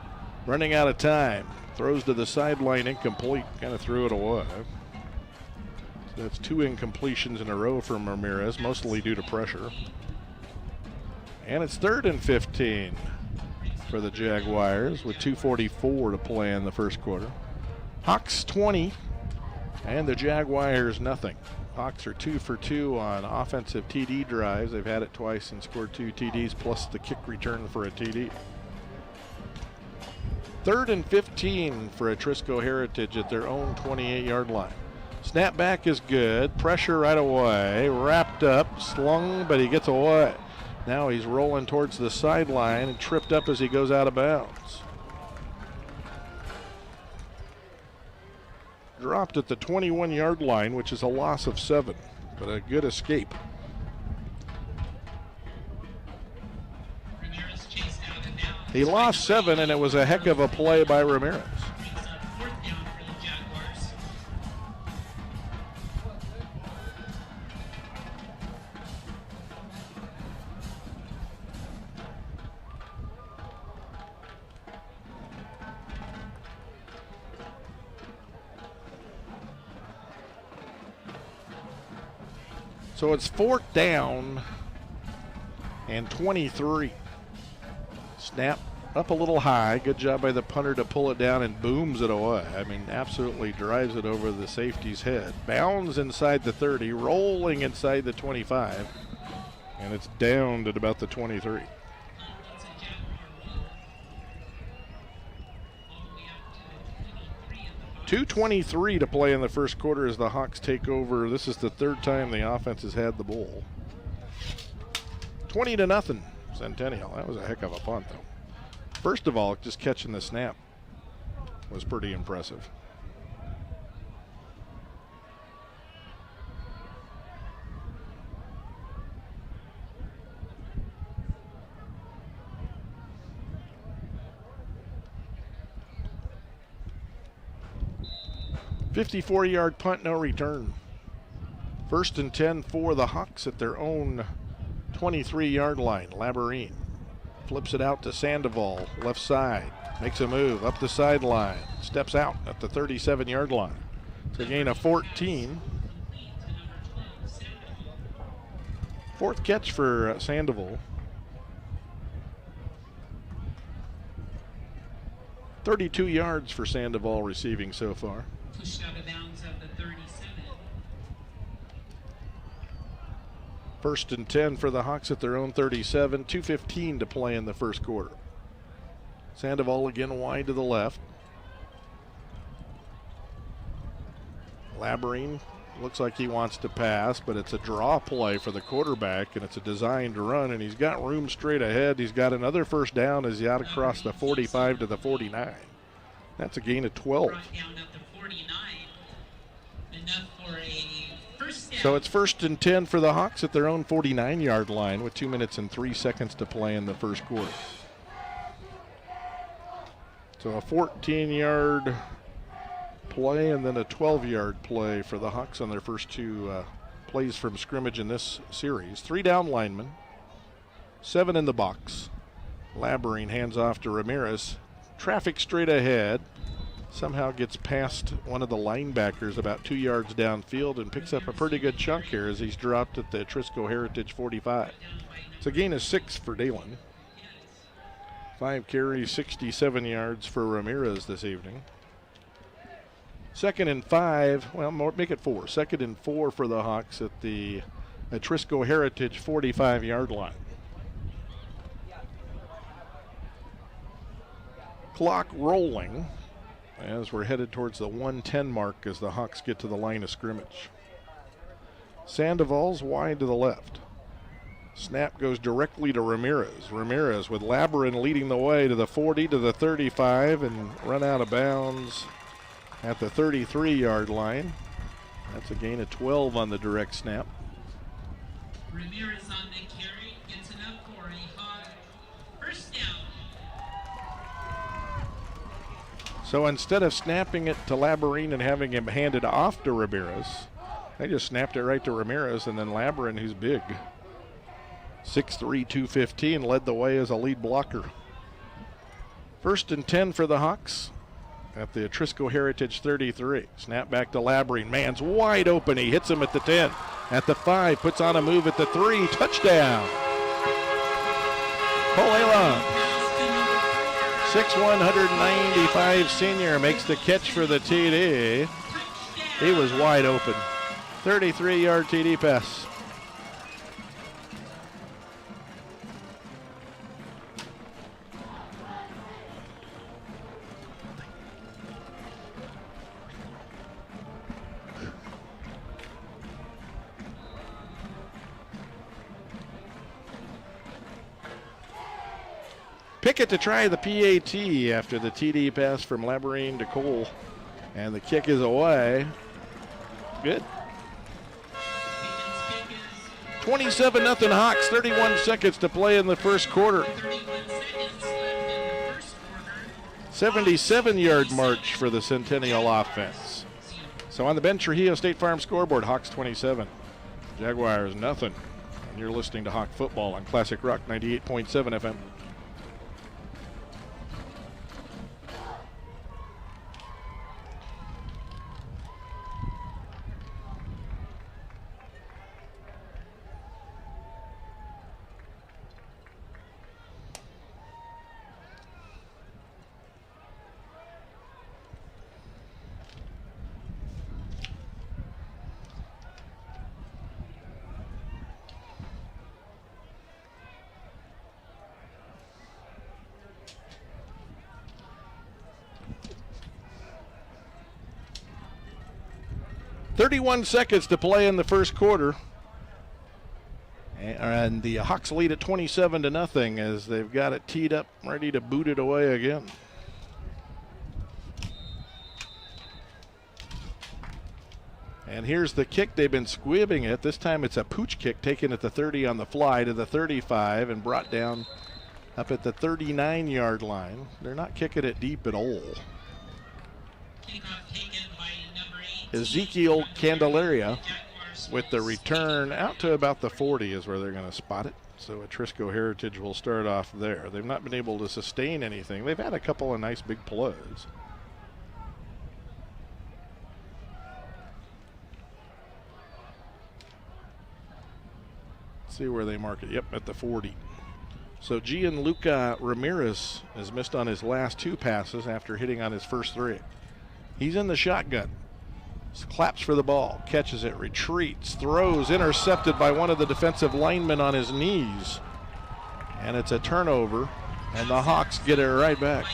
Running out of time. Throws to the sideline, incomplete. Kind of threw it away. So that's 2 incompletions in a row from Ramirez, mostly due to pressure. And it's 3rd and 15 for the Jaguars with 2:44 to play in the first quarter. Hawks 20, and the Jaguars nothing. Hawks are 2 for 2 on offensive TD drives. They've had it twice and scored 2 TDs plus the kick return for a TD. 3rd and 15 for Atrisco Heritage at their own 28-yard line. Snap back is good. Pressure right away. Wrapped up, slung, but he gets away. Now he's rolling towards the sideline and tripped up as he goes out of bounds. Dropped at the 21-yard line, which is a loss of 7, but a good escape. He lost 7, and it was a heck of a play by Ramirez. So it's 4th down and 23. Snap up a little high. Good job by the punter to pull it down and booms it away. I mean, absolutely drives it over the safety's head. Bounds inside the 30, rolling inside the 25, and it's downed at about the 23. 2:23 to play in the first quarter as the Hawks take over. This is the third time the offense has had the ball. 20-0, Centennial. That was a heck of a punt, though. First of all, just catching the snap was pretty impressive. "54-yard punt, no return. 1st and 10 for the Hawks at their own 23-yard line. Labyrinth flips it out to Sandoval, left side, makes a move up the sideline, steps out at the 37-yard line. It's a gain of 14. Fourth catch for Sandoval. 32 yards for Sandoval receiving so far. Pushed out of bounds at the 37. 1st and 10 for the Hawks at their own 37. 2:15 to play in the first quarter. Sandoval again wide to the left. Labyrinth looks like he wants to pass, but it's a draw play for the quarterback, and it's a designed run, and he's got room straight ahead. He's got another first down as he's out across the 45 to the 49. That's a gain of 12. Brought down at the 49. Enough for a first down. So it's 1st and 10 for the Hawks at their own 49-yard line with 2 minutes and 3 seconds to play in the first quarter. So a 14-yard play and then a 12-yard play for the Hawks on their first two plays from scrimmage in this series. 3 down linemen, 7 in the box. Labyrinth hands off to Ramirez. Traffic straight ahead. Somehow gets past one of the linebackers about 2 yards downfield and picks up a pretty good chunk here as he's dropped at the Atrisco Heritage 45. It's a gain of 6 for Dalen. 5 carries, 67 yards for Ramirez this evening. 2nd and 5, well, make it 4. 2nd and 4 for the Hawks at the Atrisco Heritage 45-yard line. Clock rolling as we're headed towards the 1:10 mark as the Hawks get to the line of scrimmage. Sandoval's wide to the left. Snap goes directly to Ramirez. Ramirez with Labyrinth leading the way to the 40 to the 35 and run out of bounds at the 33-yard line. That's a gain of 12 on the direct snap. Ramirez on the carry, gets enough for a Hawk first down. So instead of snapping it to Labyrinth and having him handed off to Ramirez, they just snapped it right to Ramirez, and then Labyrinth, who's big, 6'3", 215, led the way as a lead blocker. 1st and 10 for the Hawks at the Atrisco Heritage 33. Snap back to Labyrinth. Man's wide open. He hits him at the 10. At the 5, puts on a move at the 3. Touchdown. Cole Alon. 6'1", 195 senior makes the catch for the TD. He was wide open. 33-yard TD pass. Pickett to try the PAT after the TD pass from Labyrinth to Cole. And the kick is away. Good. 27-0 Hawks, 31 seconds to play in the first quarter. 77-yard march for the Centennial offense. So on the Ben Trujillo State Farm scoreboard, Hawks 27, Jaguars nothing. And you're listening to Hawk Football on Classic Rock 98.7 FM. 31 seconds to play in the first quarter. And the Hawks lead at 27-0 as they've got it teed up, ready to boot it away again. And here's the kick they've been squibbing it. This time it's a pooch kick taken at the 30 on the fly to the 35 and brought down up at the 39-yard line. They're not kicking it deep at all. Ezekiel Candelaria with the return out to about the 40 is where they're going to spot it. So Atrisco Heritage will start off there. They've not been able to sustain anything. They've had a couple of nice big plays. See where they mark it. Yep, at the 40. So Gianluca Ramirez has missed on his last 2 passes after hitting on his first 3. He's in the shotgun. Claps for the ball, catches it, retreats, throws, intercepted by one of the defensive linemen on his knees. And it's a turnover, and the Hawks get it right back.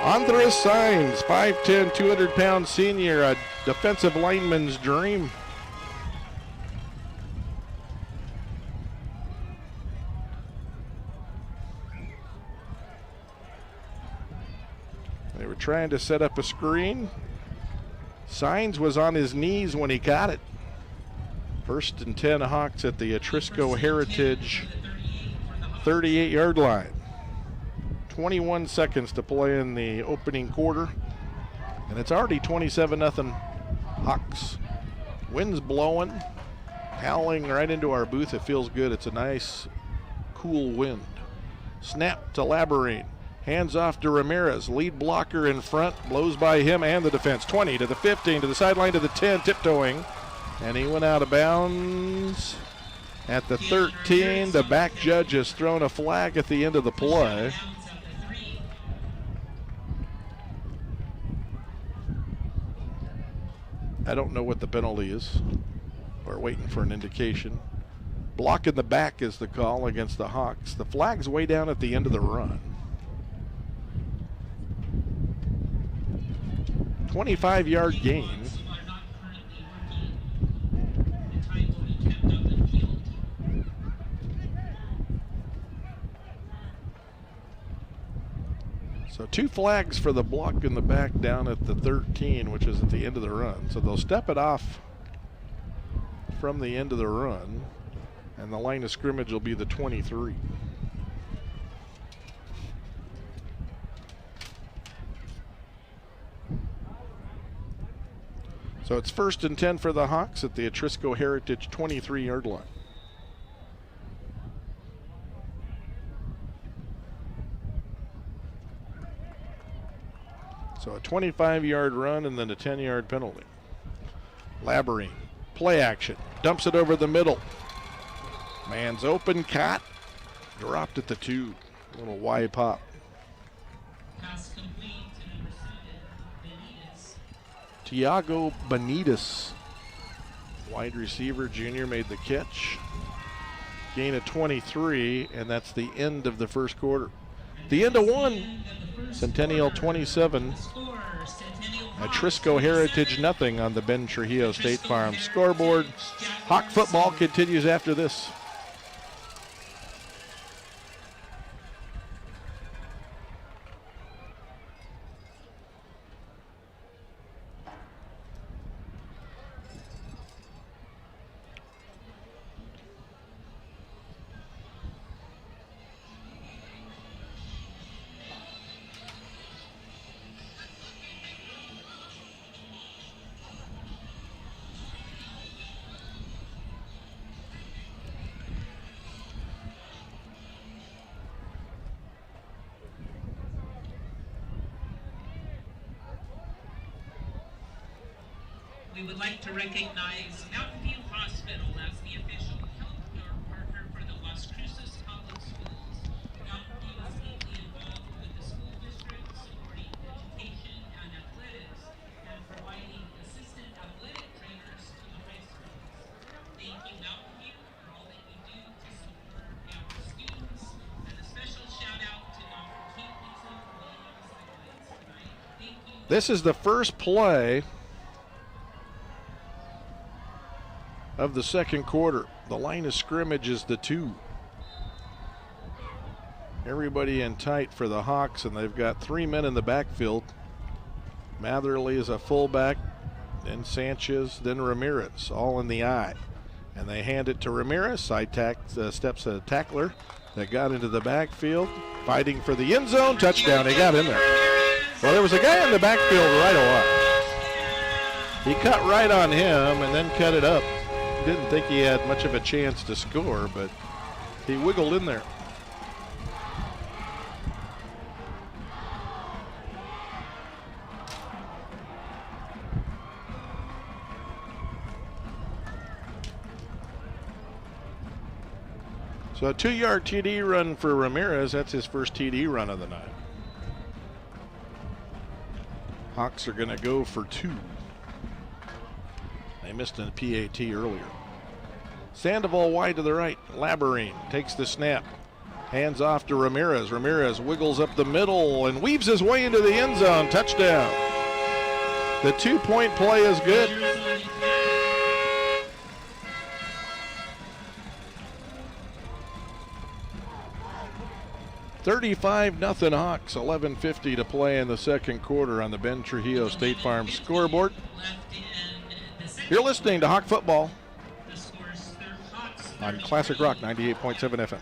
Andres Sainz, 5'10", 200-pound senior, a defensive lineman's dream. They were trying to set up a screen. Sainz was on his knees when he got it. 1st and 10 Hawks at the Atrisco Heritage 38-yard line. 21 seconds to play in the opening quarter. And it's already 27-0 Hawks. Wind's blowing, howling right into our booth. It feels good. It's a nice, cool wind. Snap to Labyrinth. Hands off to Ramirez. Lead blocker in front. Blows by him and the defense. 20 to the 15 to the sideline to the 10. Tiptoeing. And he went out of bounds at the 13. The back judge has thrown a flag at the end of the play. I don't know what the penalty is. We're waiting for an indication. Block in the back is the call against the Hawks. The flag's way down at the end of the run. 25-yard gain. So 2 flags for the block in the back down at the 13, which is at the end of the run. So they'll step it off from the end of the run, and the line of scrimmage will be the 23. So it's 1st and 10 for the Hawks at the Atrisco Heritage 23-yard line. So a 25-yard run and then a 10-yard penalty. Labyrinth, play action, dumps it over the middle. Man's open, caught, dropped at the 2. A little wide pop. Pass complete to number 7, Benitez. Tiago Benitez, wide receiver, junior, made the catch. Gain of 23, and that's the end of the first quarter. The end of one. Centennial 27. Atrisco Heritage nothing on the Ben Trujillo State Farm scoreboard. Hawk football continues after this. We would like to recognize Mountain View Hospital as the official healthcare partner for the Las Cruces Public Schools. Mountain View is deeply involved with the school district, supporting education and athletics, and providing assistant athletic trainers to the high schools. Thank you, Mountain View, for all that you do to support our students, and a special shout out to Dr. Kate Williams that guides tonight. Thank you. This is the first play of the second quarter. The line of scrimmage is the 2. Everybody in tight for the Hawks, and they've got 3 men in the backfield. Matherly is a fullback, then Sanchez, then Ramirez, all in the eye. And they hand it to Ramirez. Side steps a tackler that got into the backfield, fighting for the end zone. Touchdown, he got in there. Well, there was a guy in the backfield right away. He cut right on him and then cut it up. Didn't think he had much of a chance to score, but he wiggled in there. So a 2-yard TD run for Ramirez. That's his first TD run of the night. Hawks are going to go for 2. They missed a PAT earlier. Sandoval wide to the right. Labyrinth takes the snap. Hands off to Ramirez. Ramirez wiggles up the middle and weaves his way into the end zone. Touchdown. The 2-point play is good. 35-0 Hawks, 11:50 to play in the second quarter on the Ben Trujillo State Farm scoreboard. You're listening to Hawk Football on Classic Rock 98.7 FM.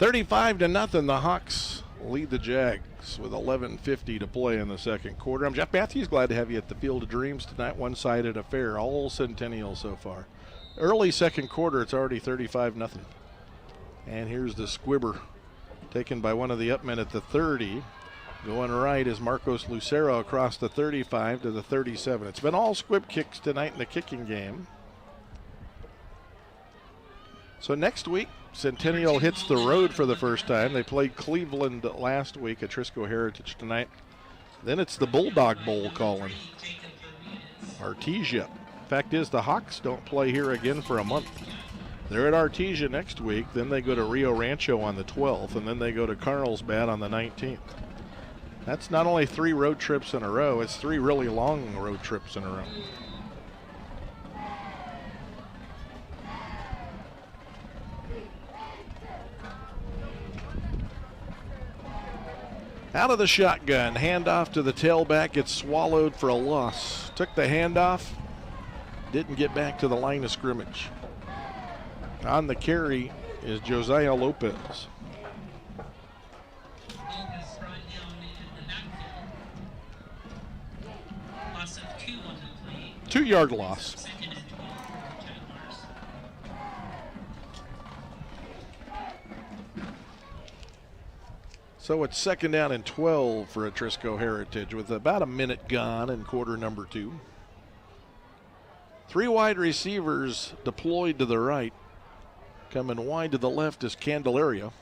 $35-0. The Hawks lead the Jags with 11:50 to play in the second quarter. I'm Jeff Matthews. Glad to have you at the Field of Dreams tonight. One-sided affair, all Centennial so far. Early second quarter, it's already 35-0. And here's the squibber taken by one of the upmen at the 30. Going right is Marcos Lucero across the 35 to the 37. It's been all squib kicks tonight in the kicking game. So next week, Centennial hits the road for the first time. They played Cleveland last week at Atrisco Heritage tonight. Then it's the Bulldog Bowl calling. Artesia. Fact is, the Hawks don't play here again for a month. They're at Artesia next week. Then they go to Rio Rancho on the 12th, and then they go to Carlsbad on the 19th. That's not only 3 road trips in a row, it's 3 really long road trips in a row. Out of the shotgun, handoff to the tailback, gets swallowed for a loss. Took the handoff, didn't get back to the line of scrimmage. On the carry is Josiah Lopez. Loss of 2 on the play. 2-yard loss. Second and 12 for Jaguars. So it's second down and 12 for Atrisco Heritage with about a minute gone in quarter number 2. 3 wide receivers deployed to the right. Coming wide to the left is Candelaria.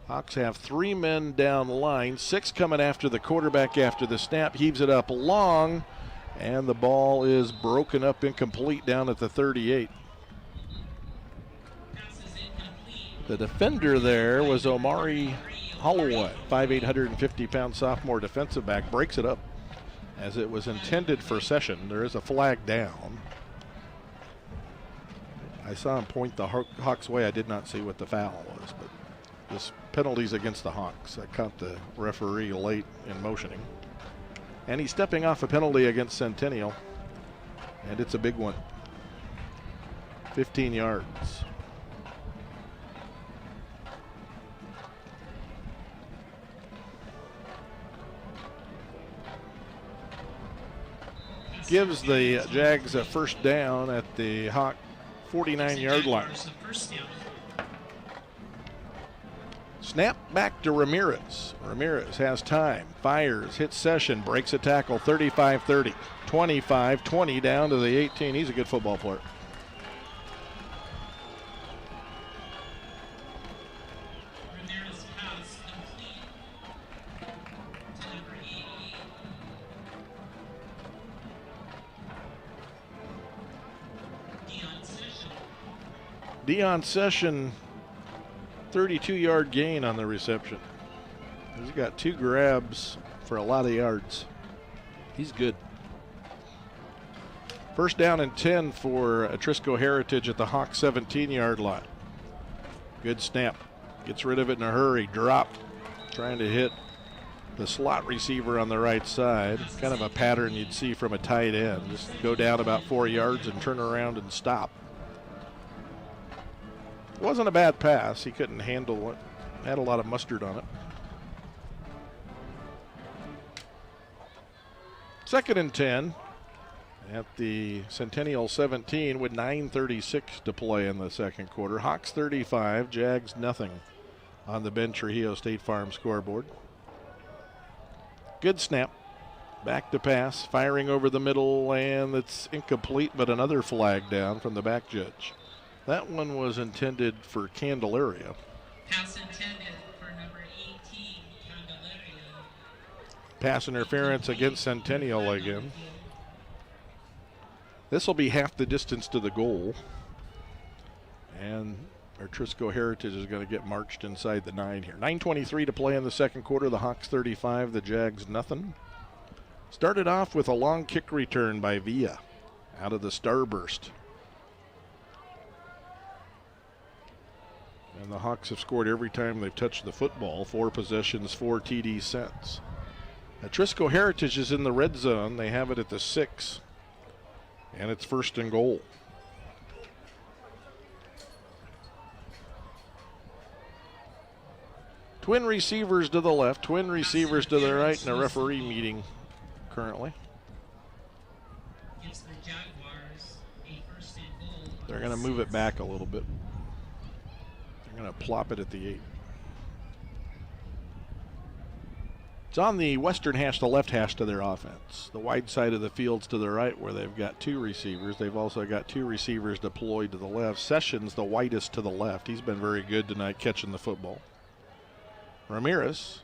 Hawks have 3 men down the line, 6 coming after the quarterback after the snap. Heaves it up long, and the ball is broken up incomplete down at the 38. The defender there was Omari Holloway, 5'8", 150-pound sophomore defensive back, breaks it up as it was intended for Session. There is a flag down. I saw him point the Hawks' way. I did not see what the foul was, but this penalty's against the Hawks. I caught the referee late in motioning. And he's stepping off a penalty against Centennial, and it's a big one. 15 yards. Gives the Jags a first down at the Hawk 49-yard line. Snap back to Ramirez. Ramirez has time, fires, hits Session, breaks a tackle, 35-30, 25-20 down to the 18. He's a good football player. Ramirez pass complete to number 88. Deion Session, 32-yard gain on the reception. He's got 2 grabs for a lot of yards. He's good. First down and 10 for Atrisco Heritage at the Hawk 17-yard line. Good snap. Gets rid of it in a hurry. Drop. Trying to hit the slot receiver on the right side. Kind of a pattern you'd see from a tight end. Just go down about 4 yards and turn around and stop. It wasn't a bad pass. He couldn't handle it. Had a lot of mustard on it. Second and 10 at the Centennial 17 with 9:36 to play in the second quarter. Hawks 35, Jags nothing on the Ben Trujillo State Farm scoreboard. Good snap. Back to pass. Firing over the middle, and it's incomplete, but another flag down from the back judge. That one was intended for Candelaria. Pass intended for number 18, Candelaria. Pass interference against Centennial again. This will be half the distance to the goal. And Atrisco Heritage is going to get marched inside the 9 here. 9:23 to play in the second quarter. The Hawks 35, the Jags nothing. Started off with a long kick return by Villa out of the starburst. And the Hawks have scored every time they've touched the football. 4 possessions, 4 TD sets. Atrisco Heritage is in the red zone. They have it at the 6. And it's first and goal. Twin receivers to the left, twin receivers to the right in a referee meeting currently. Gives the Jaguars a first and goal. They're going to move it back a little bit. They're going to plop it at the 8. It's on the western hash, the left hash to their offense. The wide side of the field's to the right where they've got 2 receivers. They've also got 2 receivers deployed to the left. Sessions, the widest to the left. He's been very good tonight catching the football. Ramirez,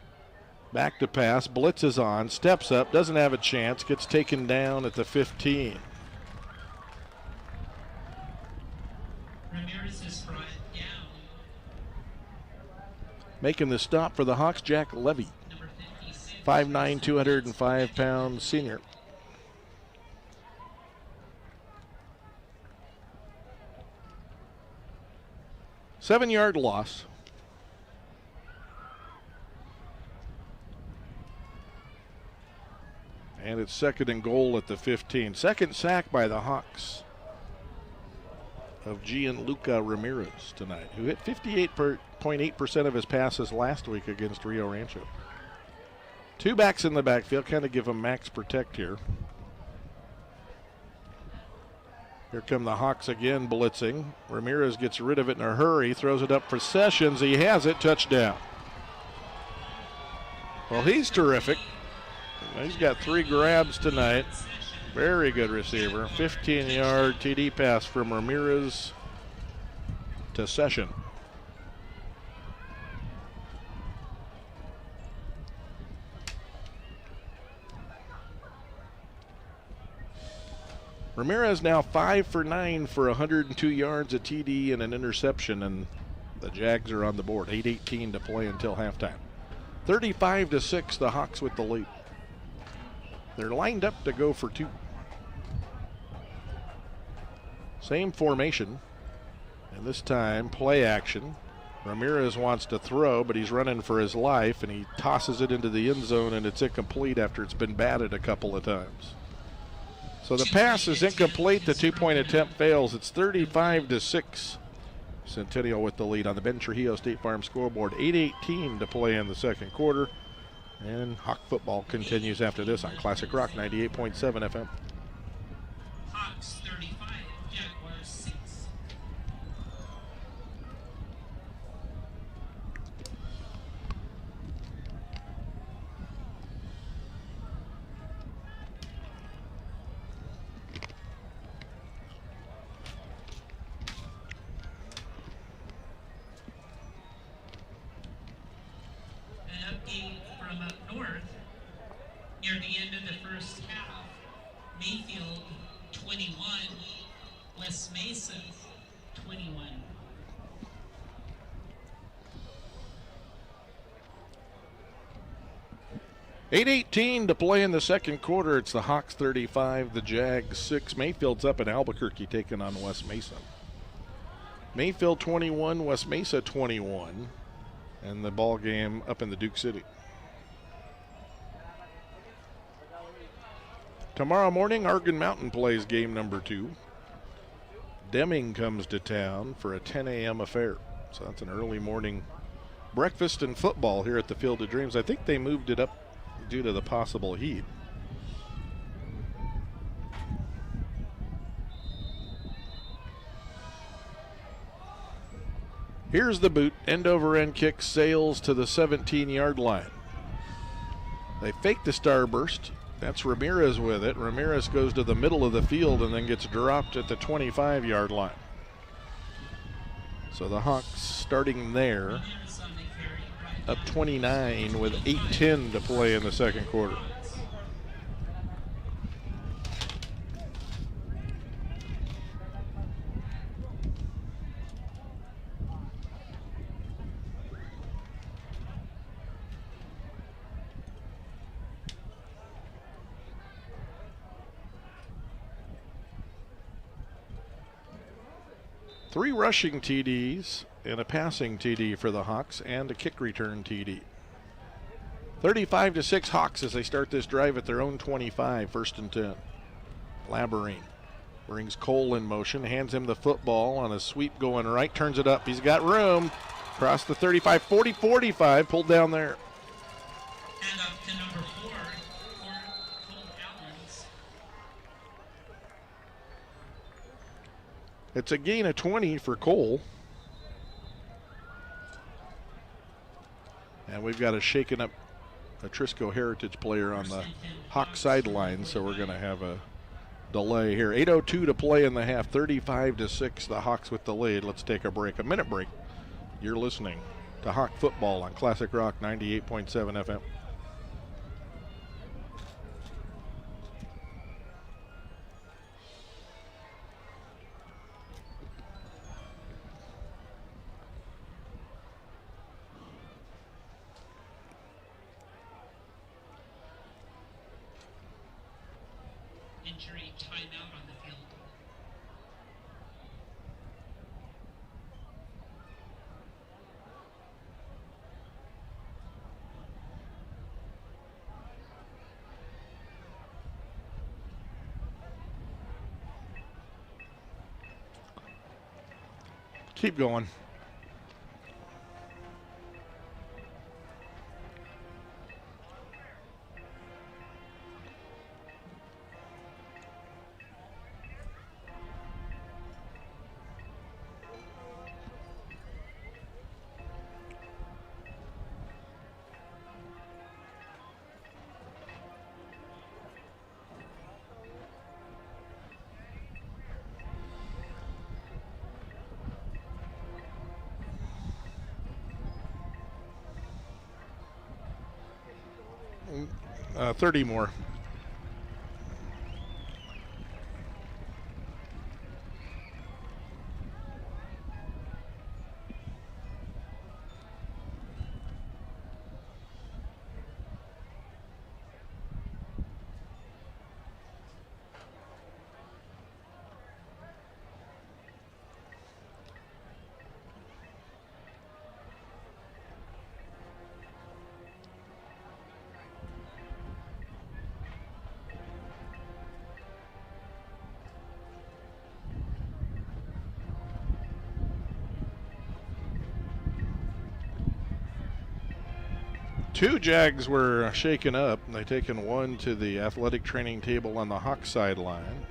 back to pass, blitzes on, steps up, doesn't have a chance, gets taken down at the 15. Ramirez is brought down. Making the stop for the Hawks, Jack Levy. 5'9", 205-pound senior. Seven-yard loss. And it's second and goal at the 15. Second sack by the Hawks of Gianluca Ramirez tonight, who hit 58.8% of his passes last week against Rio Rancho. 2 backs in the backfield, kind of give them max protect here. Here come the Hawks again blitzing. Ramirez gets rid of it in a hurry, throws it up for Sessions. He has it, touchdown. Well, he's terrific. He's got 3 grabs tonight. Very good receiver. 15-yard TD pass from Ramirez to Session. Ramirez now 5 for 9 for 102 yards, a TD, and an interception, and the Jags are on the board. 8:18 to play until halftime. 35-6, the Hawks with the lead. They're lined up to go for 2. Same formation, and this time play action. Ramirez wants to throw, but he's running for his life, and he tosses it into the end zone, and it's incomplete after it's been batted a couple of times. So the pass is incomplete. The 2-point attempt fails. It's 35-6. Centennial with the lead on the Ben Trujillo State Farm scoreboard. 8:18 to play in the second quarter. And Hawk football continues after this on Classic Rock 98.7 FM. Hawks 35, Jaguars 6. update from up north, near the end of the first half, Mayfield 21, West Mesa 21. .8:18 to play in the second quarter. It's the Hawks 35, the Jags 6. Mayfield's up in Albuquerque taking on West Mesa. Mayfield 21, West Mesa 21, and the ball game up in the Duke City. Tomorrow morning, Argon Mountain plays game number 2. Deming comes to town for a 10 a.m. affair. So that's an early morning breakfast and football here at the Field of Dreams. I think they moved it up due to the possible heat. Here's the boot. End over end kick sails to the 17-yard line. They fake the starburst. That's Ramirez with it. Ramirez goes to the middle of the field and then gets dropped at the 25-yard line. So the Hawks starting there, up 29 with 8:10 to play in the second quarter. Three rushing TDs and a passing TD for the Hawks and a kick return TD. 35-6 Hawks as they start this drive at their own 25, 1st and 10. Labyrinth brings Cole in motion, hands him the football on a sweep going right, turns it up. He's got room. Across the 35, 40, 45, pulled down there. And up to number 4, Cole Allens. It's a gain of 20 for Cole. And we've got a shaken up Atrisco Heritage player on the Hawk sideline, so we're going to have a delay here. 8:02 to play in the half, 35-6, the Hawks with the lead. Let's take a break, a minute break. You're listening to Hawk Football on Classic Rock 98.7 FM. Injury timeout on the field. Keep going. Uh, 30 more. Two Jags were shaken up. They taken one to the athletic training table on the Hawk sideline,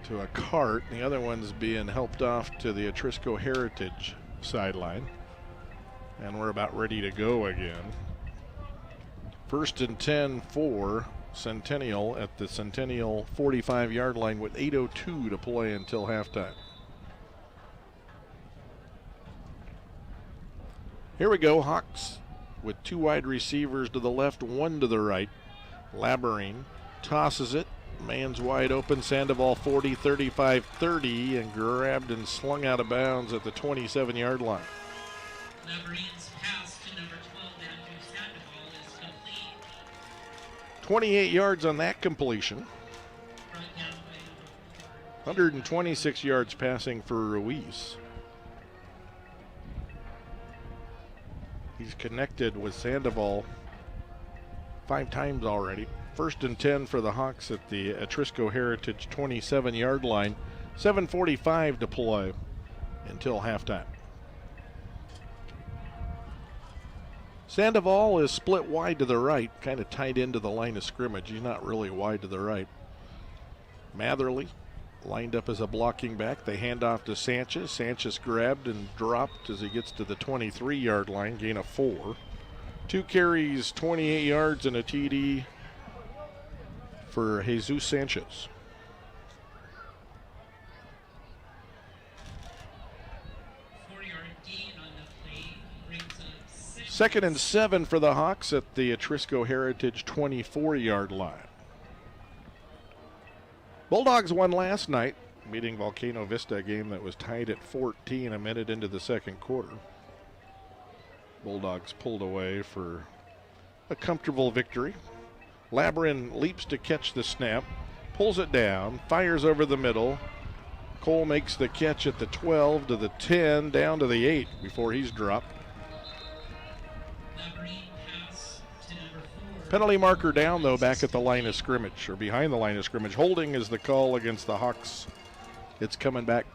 to a cart. The other one's being helped off to the Atrisco Heritage sideline. And we're about ready to go again. 1st and 10 for Centennial at the Centennial 45-yard line with 8:02 to play until halftime. Here we go, Hawks with 2 wide receivers to the left, 1 to the right. Labyrinth tosses it. Man's wide open. Sandoval 40, 35, 30, and grabbed and slung out of bounds at the 27-yard line. Labyrinth's pass to number 12, Andrew Sandoval, is complete. 28 yards on that completion. Brought down by number 4. 126 yards passing for Ruiz. He's connected with Sandoval 5 times already. 1st and 10 for the Hawks at the Atrisco Heritage 27-yard line. 7:45 to play until halftime. Sandoval is split wide to the right, kind of tied into the line of scrimmage. He's not really wide to the right. Matherly lined up as a blocking back. They hand off to Sanchez. Sanchez grabbed and dropped as he gets to the 23-yard line, gain of 4. 2 carries, 28 yards, and a TD for Jesus Sanchez. Second and 7 for the Hawks at the Atrisco Heritage 24-yard line. Bulldogs won last night, beating Volcano Vista, a game that was tied at 14 a minute into the second quarter. Bulldogs pulled away for a comfortable victory. Labyrinth leaps to catch the snap, pulls it down, fires over the middle. Cole makes the catch at the 12 to the 10, down to the 8 before he's dropped. Penalty marker down, though, back at the line of scrimmage, or behind the line of scrimmage. Holding is the call against the Hawks. It's coming back.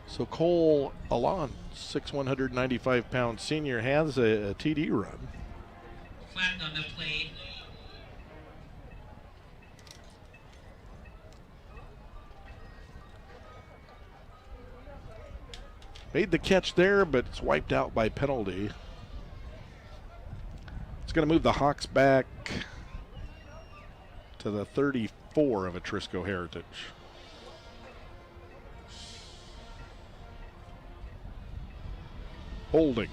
So Cole Alon, 6', 195-pound senior, has a TD run. Flag on the play. Made the catch there, but it's wiped out by penalty. It's going to move the Hawks back to the 34 of Atrisco Heritage. Holding.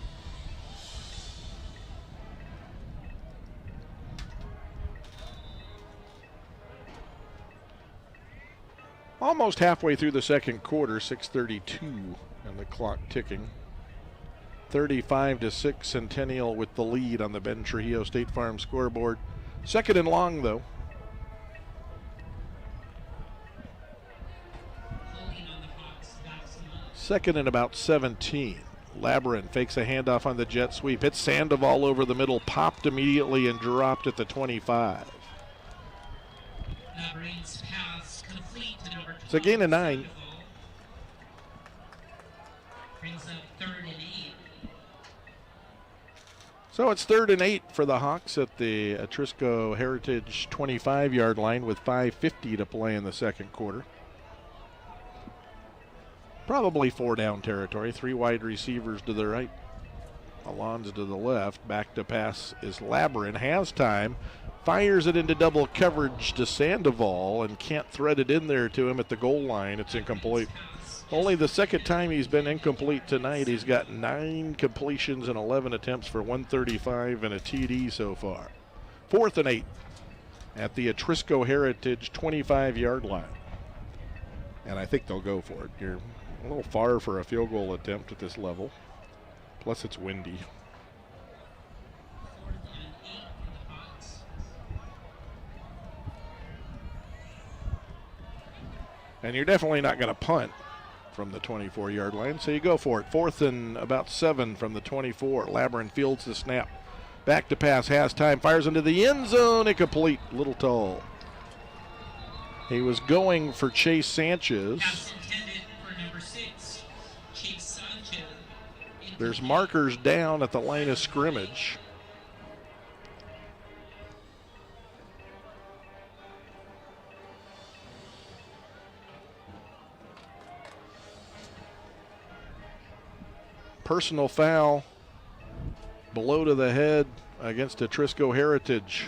Almost halfway through the second quarter, 6:32, and the clock ticking. 35-6, Centennial with the lead on the Ben Trujillo State Farm scoreboard. Second and long, though. Second and about 17. Labyrinth fakes a handoff on the jet sweep. Hits Sandoval over the middle, popped immediately and dropped at the 25. Labyrinth's pass complete to number 12. It's a gain of 9. Brings up 3rd and 8. So it's 3rd and 8 for the Hawks at the Atrisco Heritage 25-yard line with 5:50 to play in the second quarter. Probably 4-down territory. 3 wide receivers to the right. Alon's to the left. Back to pass is Labyrinth. Has time. Fires it into double coverage to Sandoval and can't thread it in there to him at the goal line. It's incomplete. Only the second time he's been incomplete tonight. He's got 9 completions and 11 attempts for 135 and a TD so far. 4th and 8 at the Atrisco Heritage 25-yard line. And I think they'll go for it. You're a little far for a field goal attempt at this level. Plus it's windy. And you're definitely not going to punt from the 24-yard line, so you go for it. 4th and about 7 from the 24. Labyrinth fields the snap. Back to pass, has time, fires into the end zone, incomplete, little tall. He was going for Chase Sanchez. Pass intended for number 6, Chase Sanchez. There's markers down at the line of scrimmage. Personal foul below to the head against Atrisco Heritage.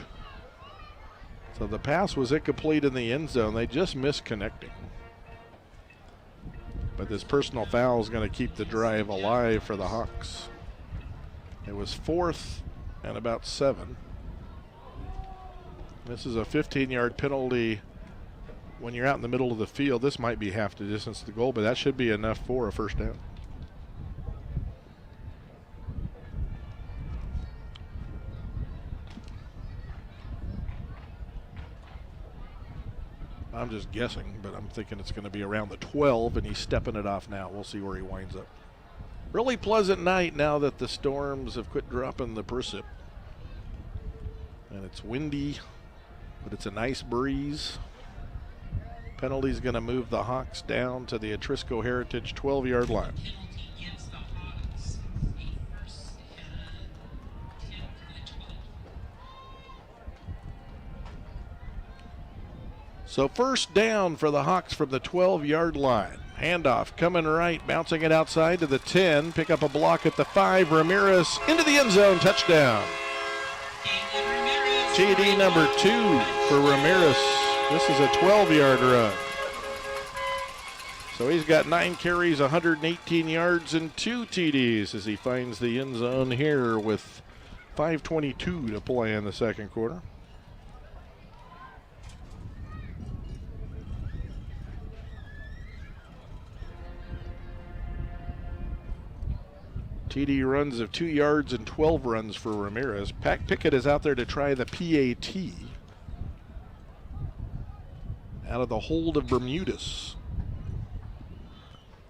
So the pass was incomplete in the end zone. They just missed connecting. But this personal foul is going to keep the drive alive for the Hawks. It was 4th and about 7. This is a 15-yard penalty when you're out in the middle of the field. This might be half the distance to the goal, but that should be enough for a first down. I'm just guessing, but I'm thinking it's going to be around the 12, and he's stepping it off now. We'll see where he winds up. Really pleasant night now that the storms have quit dropping the precip. And it's windy, but it's a nice breeze. Penalty's going to move the Hawks down to the Atrisco Heritage 12-yard line. So first down for the Hawks from the 12-yard line. Handoff coming right, bouncing it outside to the 10. Pick up a block at the 5. Ramirez into the end zone, touchdown. TD number 2 for Ramirez. This is a 12-yard run. So he's got 9 carries, 118 yards, and 2 TDs as he finds the end zone here with 5:22 to play in the second quarter. TD runs of 2 yards and 12 runs for Ramirez. Pickett is out there to try the PAT. Out of the hold of Bermudez.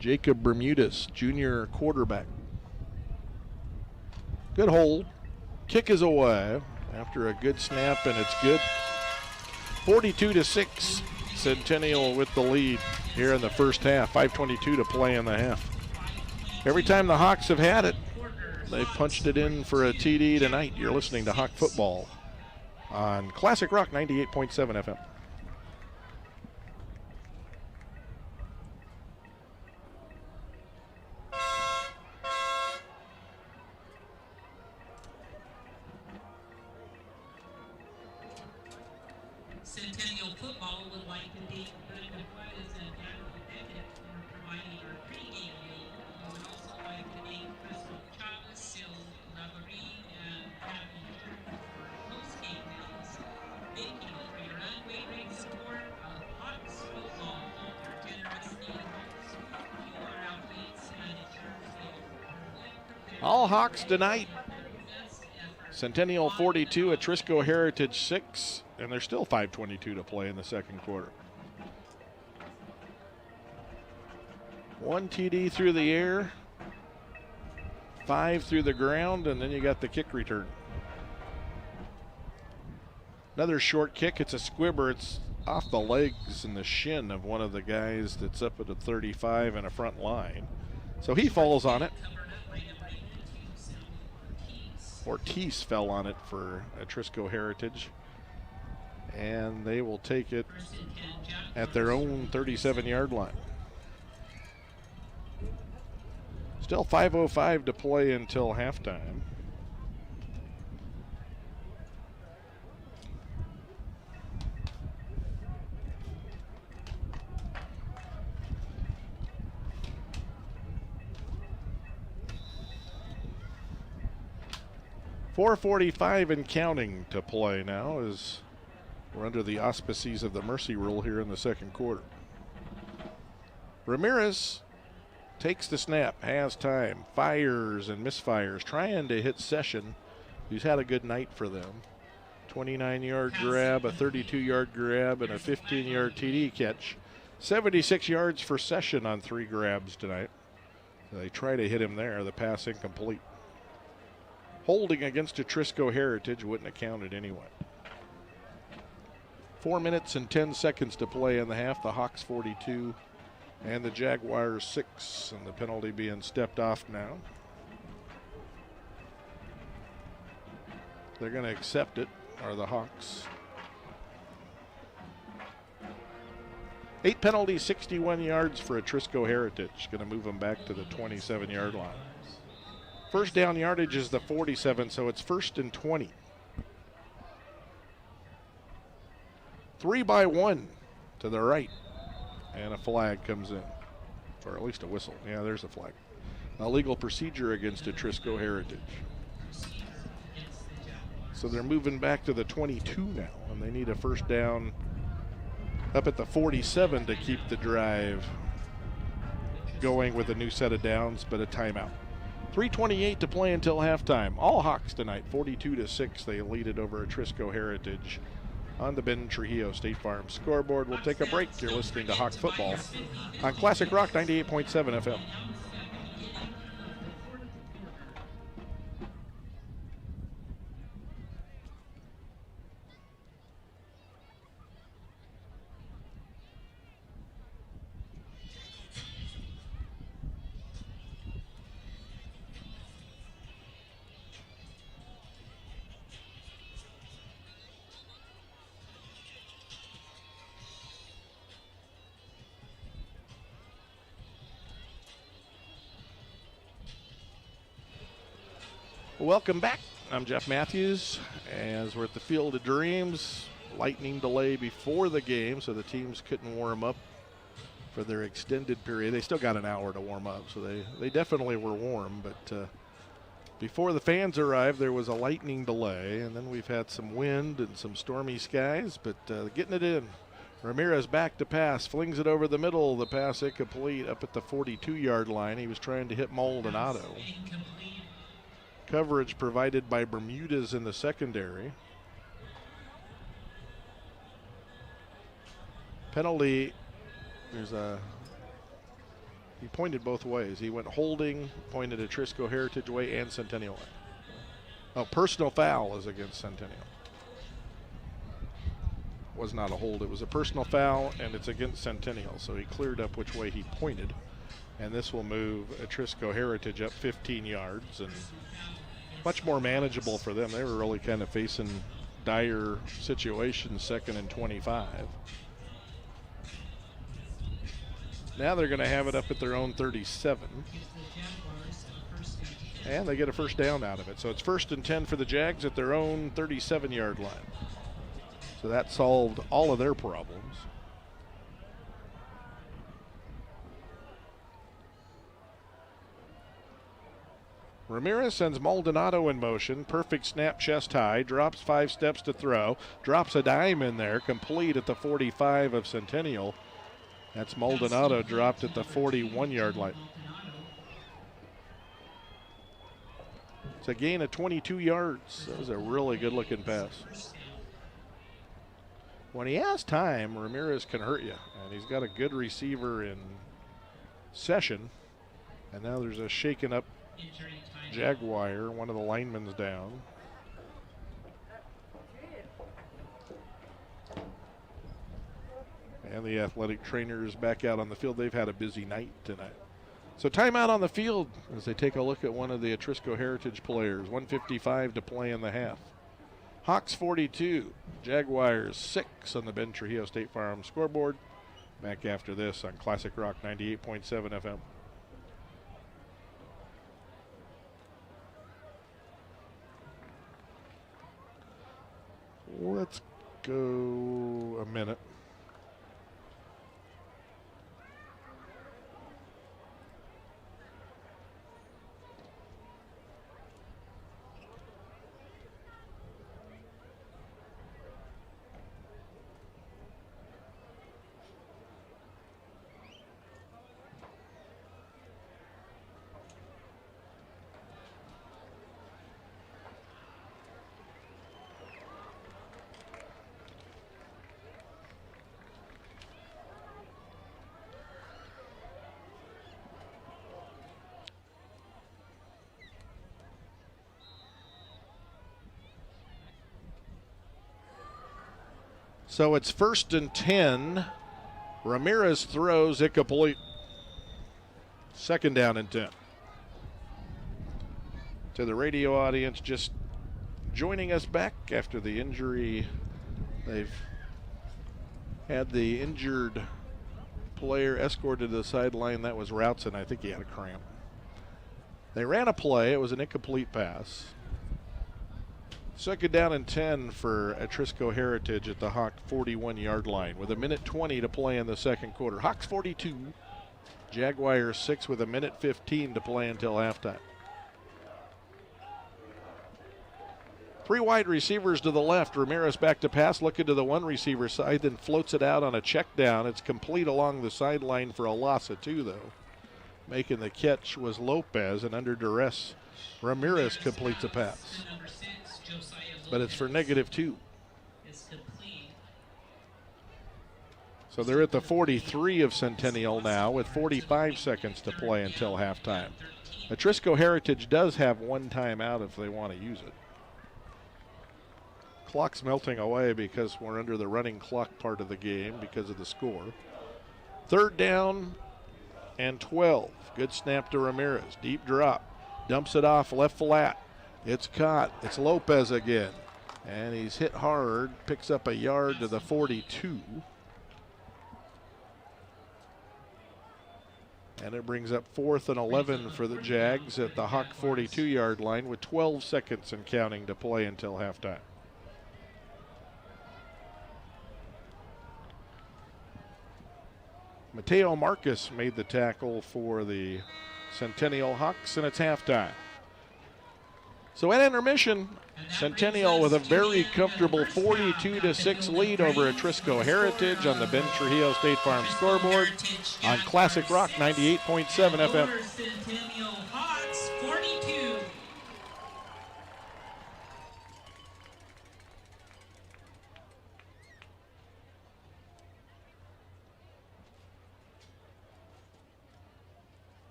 Jacob Bermudez, junior quarterback. Good hold. Kick is away after a good snap, and it's good. 42-6. Centennial with the lead here in the first half. 5:22 to play in the half. Every time the Hawks have had it, they've punched it in for a TD tonight. You're listening to Hawk Football on Classic Rock 98.7 FM. Centennial Football would like to thank Brenda Flores and Natalie Beckett for providing our pregame lead. We would also like to thank Crystal Chavez, Sil Laverie, and Abby for postgame leads. Thank you for your unwavering support of Hawks Football. Your generosity helps fuel our athletes and ensures they are All Hawks tonight. Centennial 42, Atrisco Heritage 6, and there's still 5:22 to play in the second quarter. 1 TD through the air, 5 through the ground, and then you got the kick return. Another short kick. It's a squibber. It's off the legs and the shin of one of the guys that's up at a 35 and a front line. So he falls on it. Ortiz fell on it for Atrisco Heritage, and they will take it at their own 37-yard line. Still 5:05 to play until halftime. .445 and counting to play now as we're under the auspices of the mercy rule here in the second quarter. Ramirez takes the snap, has time, fires and misfires, trying to hit Session, who's had a good night for them. 29-yard grab, a 32-yard grab, and a 15-yard TD catch. 76 yards for Session on 3 grabs tonight. They try to hit him there, the pass incomplete. Holding against Atrisco Heritage wouldn't have counted anyway. 4 minutes and 10 seconds to play in the half. The Hawks 42 and the Jaguars 6, and the penalty being stepped off now. They're going to accept it, are the Hawks. 8 penalties, 61 yards for Atrisco Heritage. Going to move them back to the 27-yard line. First down yardage is the 47, so it's 1st and 20. 3-by-1 to the right, and a flag comes in, or at least a whistle. Yeah, there's a flag. A legal procedure against Atrisco Heritage. So they're moving back to the 22 now, and they need a first down up at the 47 to keep the drive going with a new set of downs, but a timeout. 3:28 to play until halftime. All Hawks tonight, 42-6. They lead it over Atrisco Heritage on the Ben Trujillo State Farm scoreboard. We'll take a break. You're listening to Hawk Football on Classic Rock 98.7 FM. Welcome back. I'm Jeff Matthews, as we're at the Field of Dreams. Lightning delay before the game, so the teams couldn't warm up for their extended period. They still got an hour to warm up, so they definitely were warm. But before the fans arrived, there was a lightning delay, and then we've had some wind and some stormy skies, but getting it in. Ramirez back to pass, flings it over the middle. The pass incomplete up at the 42-yard line. He was trying to hit Maldonado. Coverage provided by Bermudez in the secondary. Penalty, he pointed both ways. He went holding, pointed at Atrisco Heritage way and Centennial way. Oh, personal foul is against Centennial. Was not a hold, it was a personal foul, and it's against Centennial, so he cleared up which way he pointed. And this will move Atrisco Heritage up 15 yards and much more manageable for them. They were really kind of facing dire situations, 2nd and 25. Now they're going to have it up at their own 37. And they get a first down out of it. So it's 1st and 10 for the Jags at their own 37-yard line. So that solved all of their problems. Ramirez sends Maldonado in motion. Perfect snap, chest high. Drops 5 steps to throw. Drops a dime in there, complete at the 45 of Centennial. That's Maldonado dropped at the 41-yard line. It's a gain of 22 yards. That was a really good-looking pass. When he has time, Ramirez can hurt you. And he's got a good receiver in Session. And now there's a shaken up Jaguar, one of the linemen's down. And the athletic trainers back out on the field. They've had a busy night tonight. So timeout on the field as they take a look at one of the Atrisco Heritage players. 1:55 to play in the half. Hawks 42, Jaguars 6 on the Ben Trujillo State Farm scoreboard. Back after this on Classic Rock 98.7 FM. Let's go a minute. So it's 1st and 10. Ramirez throws incomplete. 2nd down and 10. To the radio audience just joining us back after the injury. They've had the injured player escorted to the sideline. That was Routson. I think he had a cramp. They ran a play. It was an incomplete pass. 2nd down and 10 for Atrisco Heritage at the Hawk 41-yard line with 1:20 to play in the second quarter. Hawks 42, Jaguars 6 with 1:15 to play until halftime. Three wide receivers to the left. Ramirez back to pass, looking to the one receiver side, then floats it out on a check down. It's complete along the sideline for a loss of 2, though. Making the catch was Lopez, and under duress, Ramirez completes a pass. But it's for -2. So they're at the 43 of Centennial now with 45 seconds to play until halftime. Atrisco Heritage does have one timeout if they want to use it. Clock's melting away because we're under the running clock part of the game because of the score. 3rd down and 12. Good snap to Ramirez. Deep drop. Dumps it off left flat. It's caught. It's Lopez again. And he's hit hard. Picks up a yard to the 42. And it brings up 4th and 11 for the Jags at the Hawk 42-yard line with 12 seconds and counting to play until halftime. Mateo Marcus made the tackle for the Centennial Hawks, and it's halftime. So at intermission, Centennial with a very comfortable 42-6 lead over Atrisco Heritage on the Ben Trujillo State Farm scoreboard on Classic Rock 98.7 FM. Centennial Hawks 42.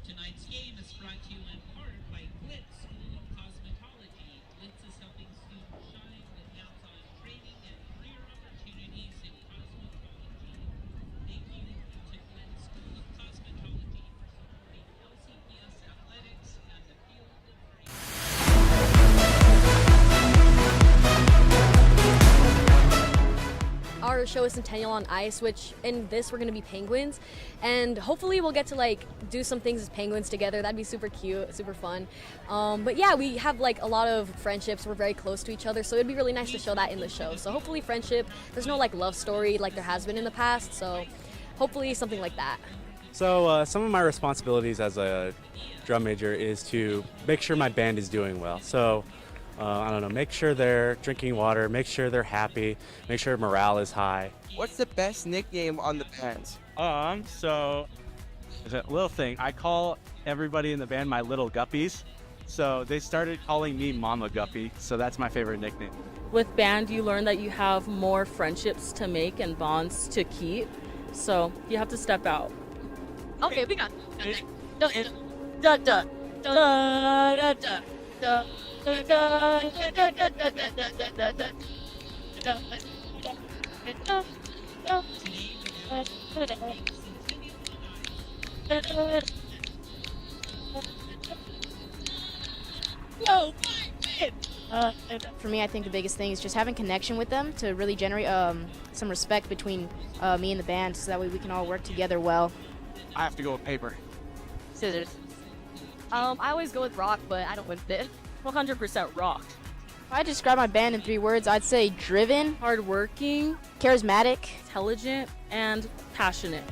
Tonight's game is brought to you in part by Glitz School of Cosmetology. Glitz is helping students shine with hands-on training and career opportunities in cosmetology. Thank you to Glitz School of Cosmetology for supporting LCPS athletics and the field of dreams. Our show is Centennial on Ice, which in this we're going to be penguins, and hopefully we'll get to like do some things as penguins together. That'd be super cute, super fun. But yeah, we have like a lot of friendships. We're very close to each other, so it'd be really nice to show that in the show. So hopefully friendship, there's no like love story like there has been in the past, so hopefully something like that. So some of my responsibilities as a drum major is to make sure my band is doing well. So I don't know, make sure they're drinking water, make sure they're happy, make sure morale is high. What's the best nickname on the band? So there's a little thing. I call everybody in the band my little guppies. So they started calling me Mama Guppy, so that's my favorite nickname. With band, you learn that you have more friendships to make and bonds to keep. So you have to step out. Okay, we got da da da da da da. For me, I think the biggest thing is just having connection with them to really generate some respect between me and the band, so that way we can all work together well. I have to go with paper. Scissors. I always go with rock, but I don't win it. 100% rock. If I describe my band in 3 words, I'd say driven, Hardworking, charismatic, intelligent, and passionate.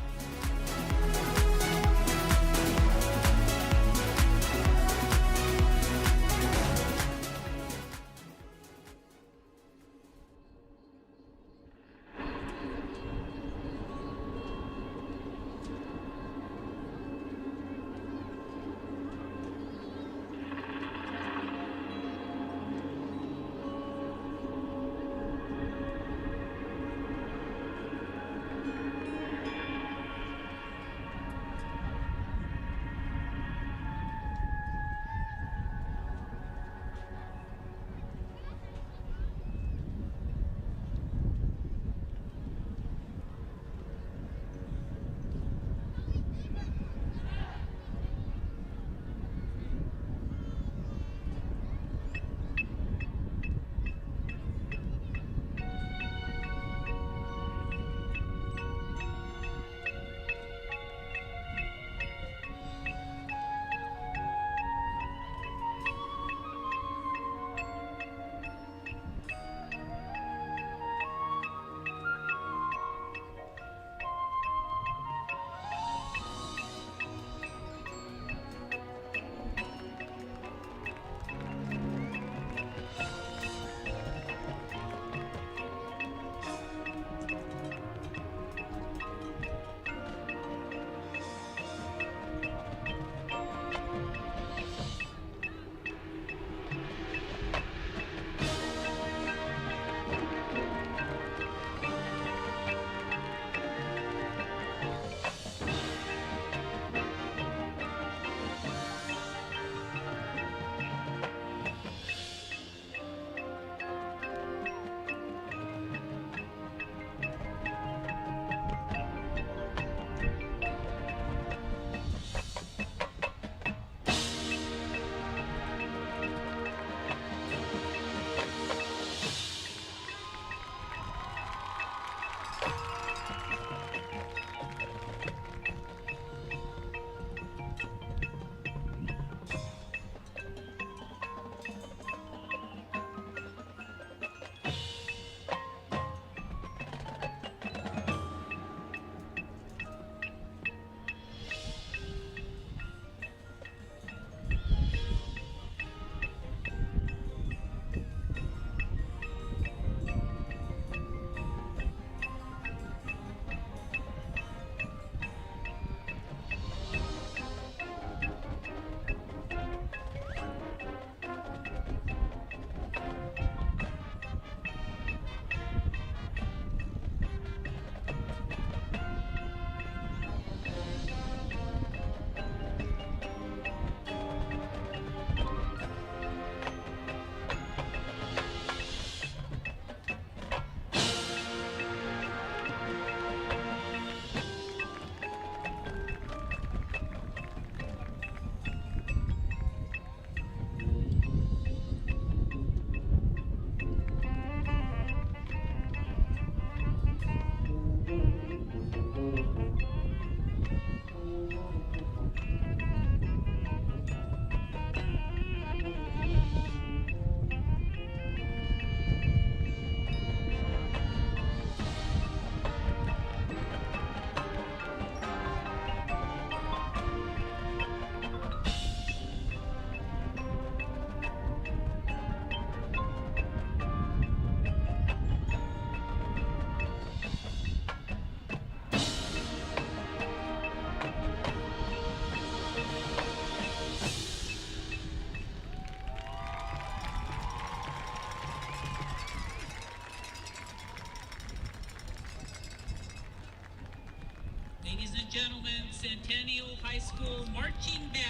Centennial High School Marching Band.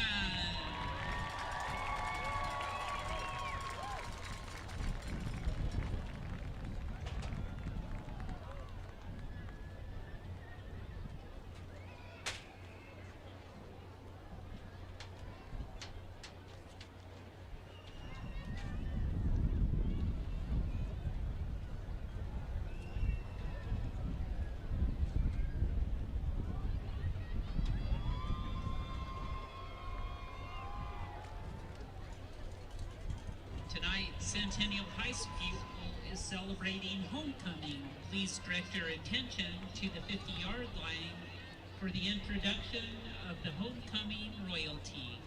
Tonight, Centennial High School is celebrating homecoming. Please direct your attention to the 50-yard line for the introduction of the homecoming royalty.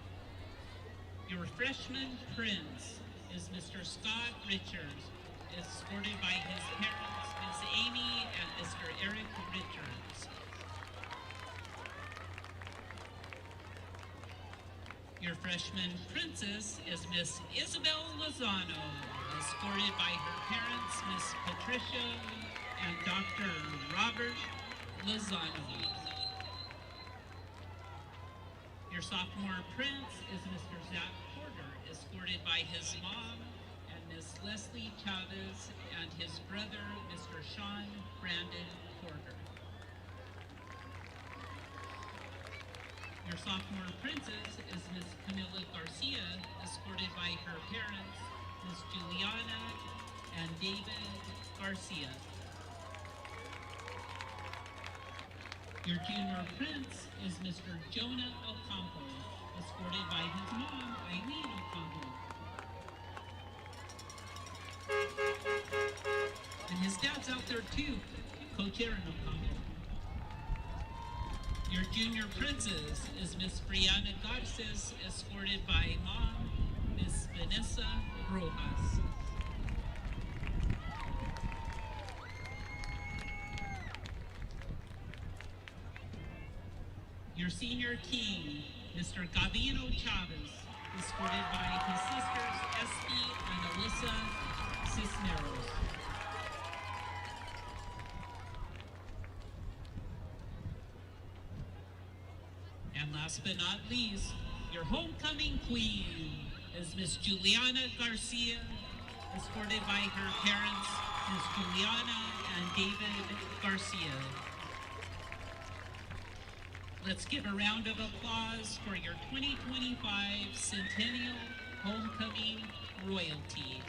Your freshman prince is Mr. Scott Richards, escorted by his parents, Ms. Amy and Mr. Eric Richards. Your freshman princess is Miss Isabel Lozano, escorted by her parents, Miss Patricia and Dr. Robert Lozano. Your sophomore prince is Mr. Zach Porter, escorted by his mom and Miss Leslie Chavez and his brother, Mr. Sean Brandon Porter. Your sophomore princess is Miss Camila Garcia, escorted by her parents, Miss Juliana and David Garcia. Your junior prince is Mr. Jonah Ocampo, escorted by his mom, Eileen Ocampo. And his dad's out there too, Coach Aaron Ocampo. Your junior princess is Miss Brianna Garces, escorted by mom, Miss Vanessa Rojas. Your senior king, Mr. Gavino Chavez, escorted by his sisters, Esty and Alyssa Cisneros. And last but not least, your homecoming queen is Miss Juliana Garcia, escorted by her parents, Miss Juliana and David Garcia. Let's give a round of applause for your 2025 Centennial Homecoming Royalty.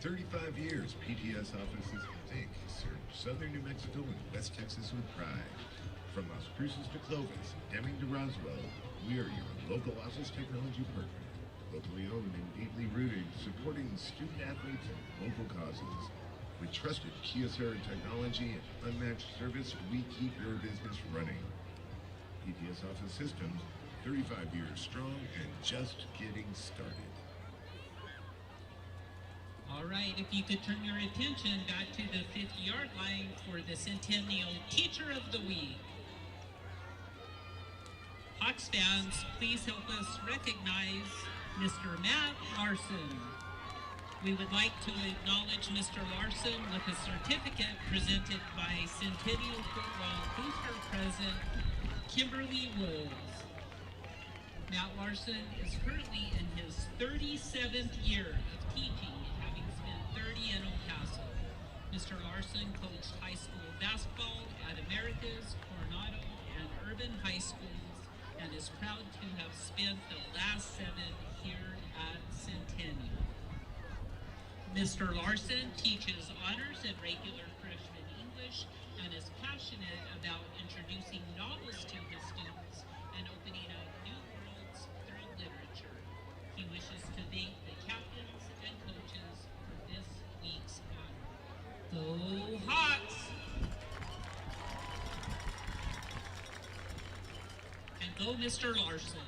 For 35 years, PTS offices Inc. served southern New Mexico and West Texas with pride. From Las Cruces to Clovis, Deming to Roswell, we are your local office technology partner. Locally owned and deeply rooted, supporting student athletes and local causes. With trusted Kyocera technology and unmatched service, we keep your business running. PTS Office Systems, 35 years strong and just getting started. All right, if you could turn your attention back to the 50-yard line for the Centennial Teacher of the Week. Hawks fans, please help us recognize Mr. Matt Larson. We would like to acknowledge Mr. Larson with a certificate presented by Centennial Football Booster President Kimberly Woods. Matt Larson is currently in his 37th year of teaching, having spent 30 in El Paso. Mr. Larson coached high school basketball at Americas, Coronado, and Urban High Schools, and is proud to have spent the last 7 here at Centennial. Mr. Larson teaches honors and regular freshman English and is passionate about introducing novels to his students and opening up new worlds through literature. He wishes to thank the captains and coaches for this week's honor. Go Hawks! Go, Mr. Larson.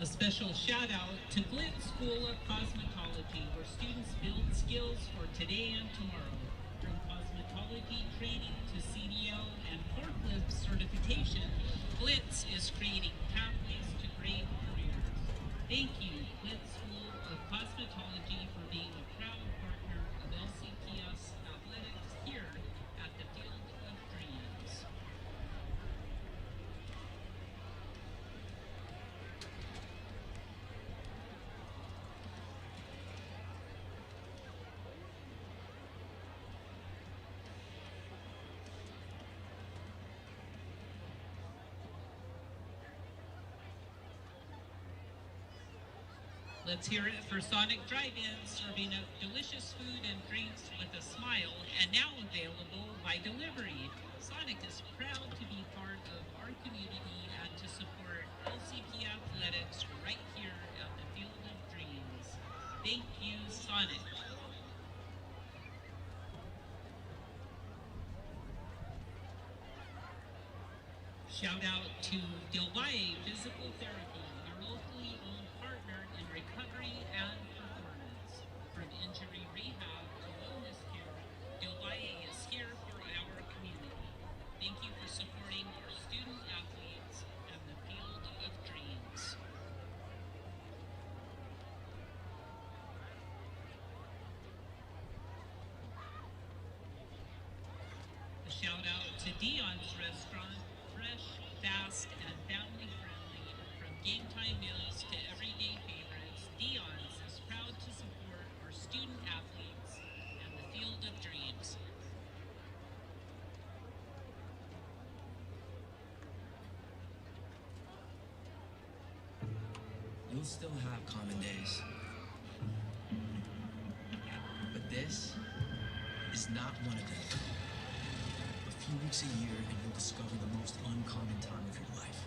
A special shout out to Glitz School of Cosmetology, where students build skills for today and tomorrow. From cosmetology training to CDL and forklift certification, Glitz is creating pathways to great careers. Thank you, Glitz School of Cosmetology, for being a proud partner of LCPS Athletics here at the Field of Dreams. Let's hear it for Sonic Drive-In, serving up delicious food and drinks with a smile, and now available by delivery. Sonic is proud to be part of our community and to support LCP Athletics right here at the Field of Dreams. Thank you, Sonic. Shout out to Delvaye Physical Therapy, your locally owned partner in recovery and performance. From injury rehab to wellness care, Delvaye is here for our community. Thank you for supporting our student athletes and the Field of Dreams. A shout out to Dion's Restaurant, fresh, fast, and family friendly. From game time meals to everyday favorites, Dion's is proud to support our student athletes and the Field of Dreams. You'll still have common days. But this is not one of them. A few weeks a year and you'll discover the most uncommon time of your life.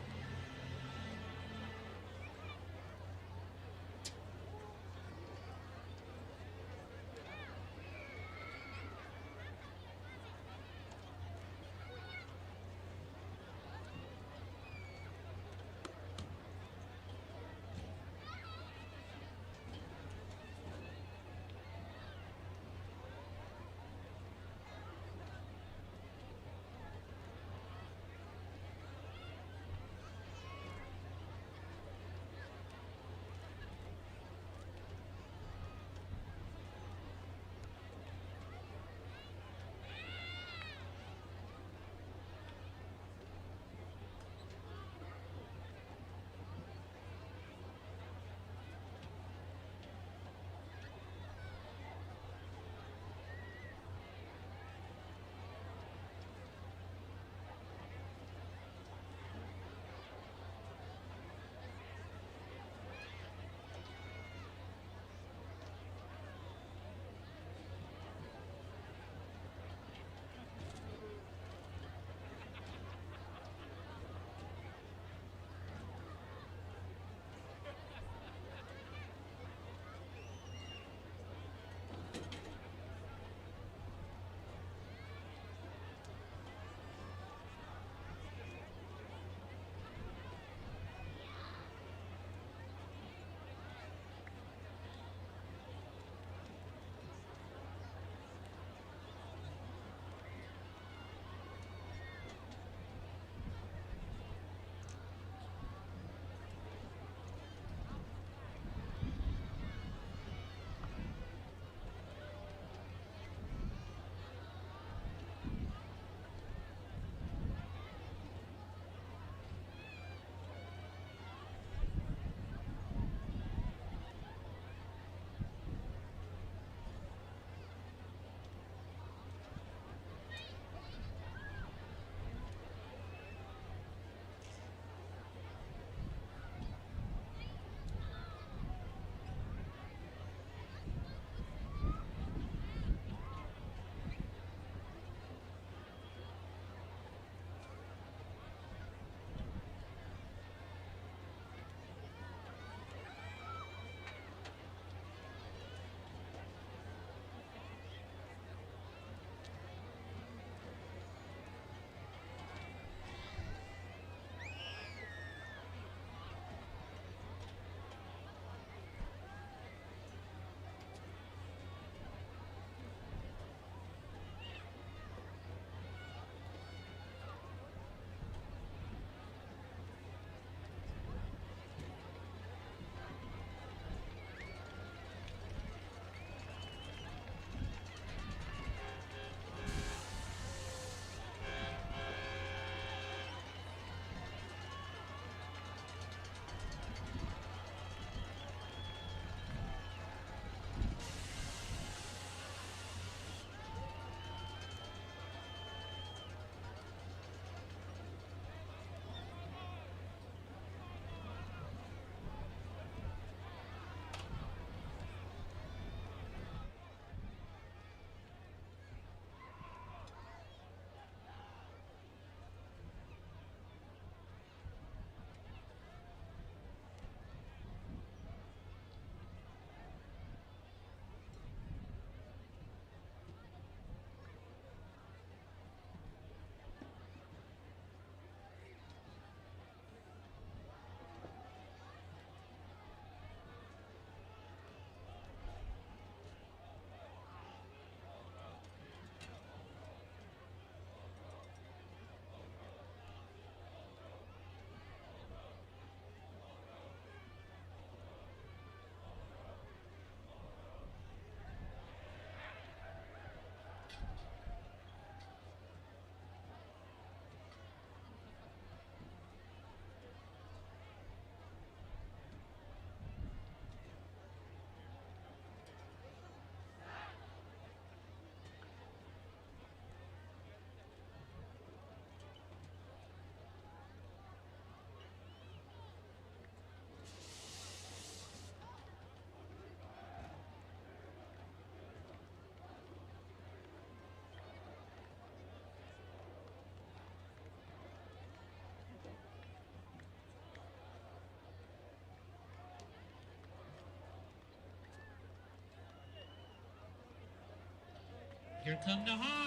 Here come the Hawks.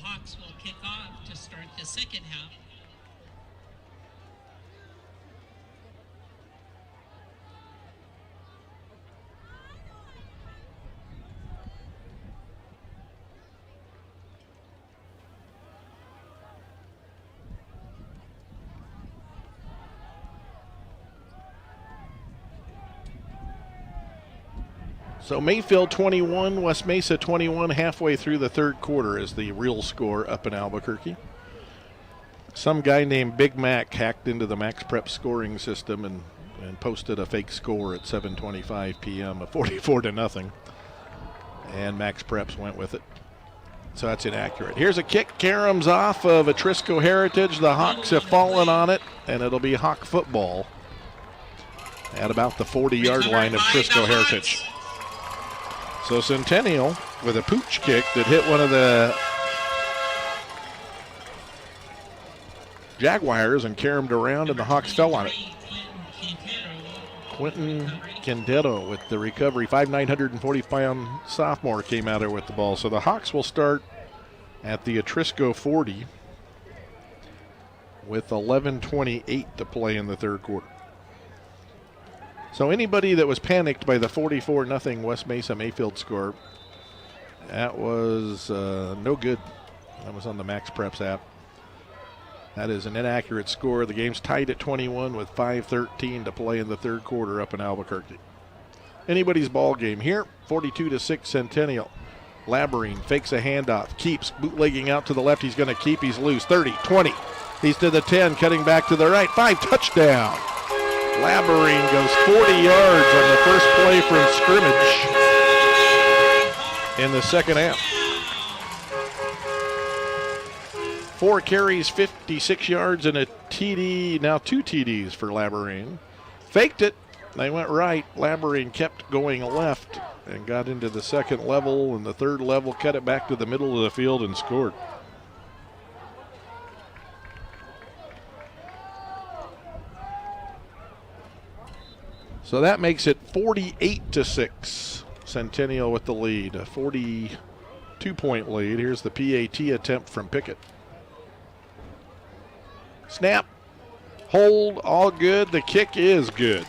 Hawks will kick off to start the second half. So Mayfield 21, West Mesa 21, halfway through the third quarter is the real score up in Albuquerque. Some guy named Big Mac hacked into the Max Prep scoring system and posted a fake score at 7:25 p.m., a 44-0. And Max Preps went with it. So that's inaccurate. Here's a kick. Karams off of Atrisco Heritage. The Hawks have fallen on it, and it'll be Hawk football at about the 40-yard line of Atrisco Heritage. So Centennial with a pooch kick that hit one of the Jaguars and caromed around, and the Hawks fell on it. Quentin Candero with the recovery. 5'9", 140-pound sophomore came out there with the ball. So the Hawks will start at the Atrisco 40 with 11:28 to play in the third quarter. So anybody that was panicked by the 44-0 West Mesa Mayfield score, that was no good. That was on the Max Preps app. That is an inaccurate score. The game's tied at 21 with 5:13 to play in the third quarter up in Albuquerque. Anybody's ball game here. 42-6 Centennial. Labyrinth fakes a handoff, keeps bootlegging out to the left. He's going to keep. He's loose. 30, 20. He's to the 10, cutting back to the right. 5, touchdown. Labyrinth goes 40 yards on the first play from scrimmage in the second half. 4 carries, 56 yards, and a TD, now 2 TDs for Labyrinth. Faked it. They went right. Labyrinth kept going left and got into the second level, and the third level cut it back to the middle of the field and scored. So that makes it 48-6. Centennial with the lead, a 42-point lead. Here's the PAT attempt from Pickett. Snap, hold, all good. The kick is good.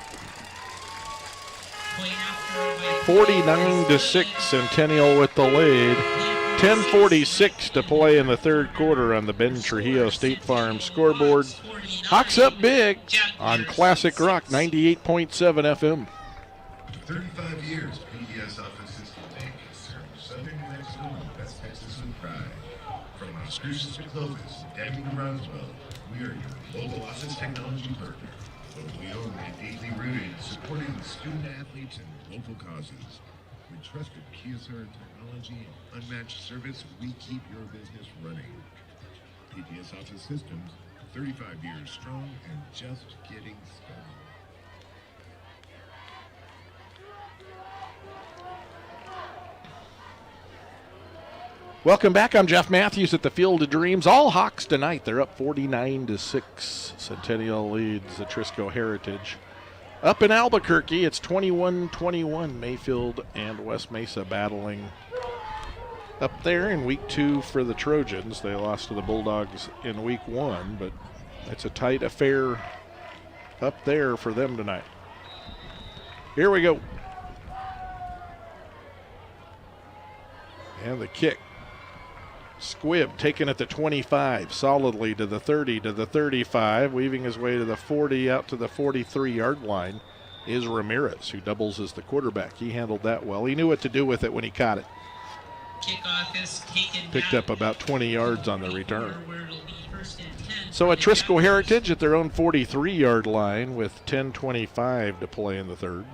49-6, Centennial with the lead. 10:46 to play in the third quarter on the Ben Trujillo State Farm scoreboard. Hawks up big on Classic Rock 98.7 FM. For 35 years, PDS Office System Inc. has served Southern New Mexico and West Texas with pride. From Las Cruces to Clovis, Deming to Roswell, we are your global office technology partner. Locally owned and deeply rooted, supporting student athletes and local causes. With trusted PSR technology and unmatched service, we keep your business running. PTS Office Systems, 35 years strong and just getting started. Welcome back. I'm Jeff Matthews at the Field of Dreams. All Hawks tonight. They're up 49-6. Centennial leads Atrisco Heritage. Up in Albuquerque, it's 21-21. Mayfield and West Mesa battling up there in week 2 for the Trojans. They lost to the Bulldogs in week 1, but it's a tight affair up there for them tonight. Here we go. And the kick. Squibb taking it to 25, solidly to the 30, to the 35, weaving his way to the 40, out to the 43-yard line is Ramirez, who doubles as the quarterback. He handled that well. He knew what to do with it when he caught it. Kickoff is taken Picked up about 20 yards on the return. So Atrisco Heritage at their own 43-yard line with 10:25 to play in the third.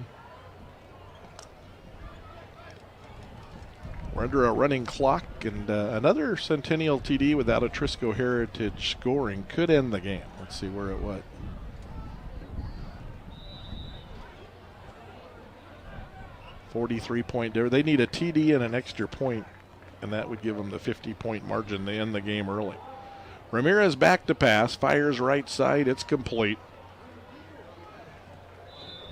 We're under a running clock, and another Centennial TD without Atrisco Heritage scoring could end the game. Let's see where it went. .43 there. They need a TD and an extra point, and that would give them the 50-point margin. They end the game early. Ramirez back to pass, fires right side. It's complete.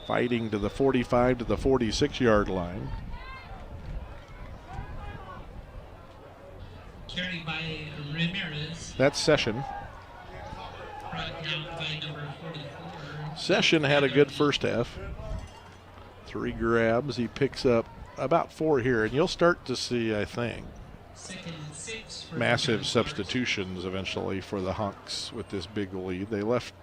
Fighting to the 45 to the 46-yard line. Carried by Ramirez. That's Session. Brought down by number 44. Session had a good first half. 3 grabs. He picks up about 4 here, and you'll start to see, I think, massive substitutions eventually for the Hawks with this big lead. They left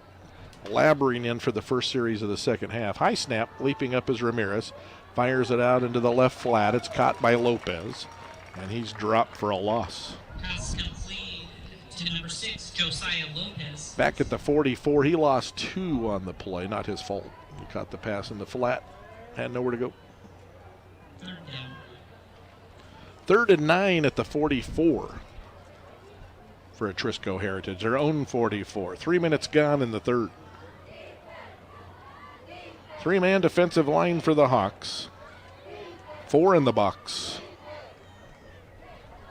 Labyrinth in for the first series of the second half. High snap, leaping up is Ramirez. Fires it out into the left flat. It's caught by Lopez, and he's dropped for a loss. Pass complete to number 6, Josiah Lopez. Back at the 44, he lost 2 on the play. Not his fault. He caught the pass in the flat. Had nowhere to go. Third down. 3rd and 9 at the 44 for Atrisco Heritage. Their own 44. 3 minutes gone in the third. 3-man defensive line for the Hawks. 4 in the box.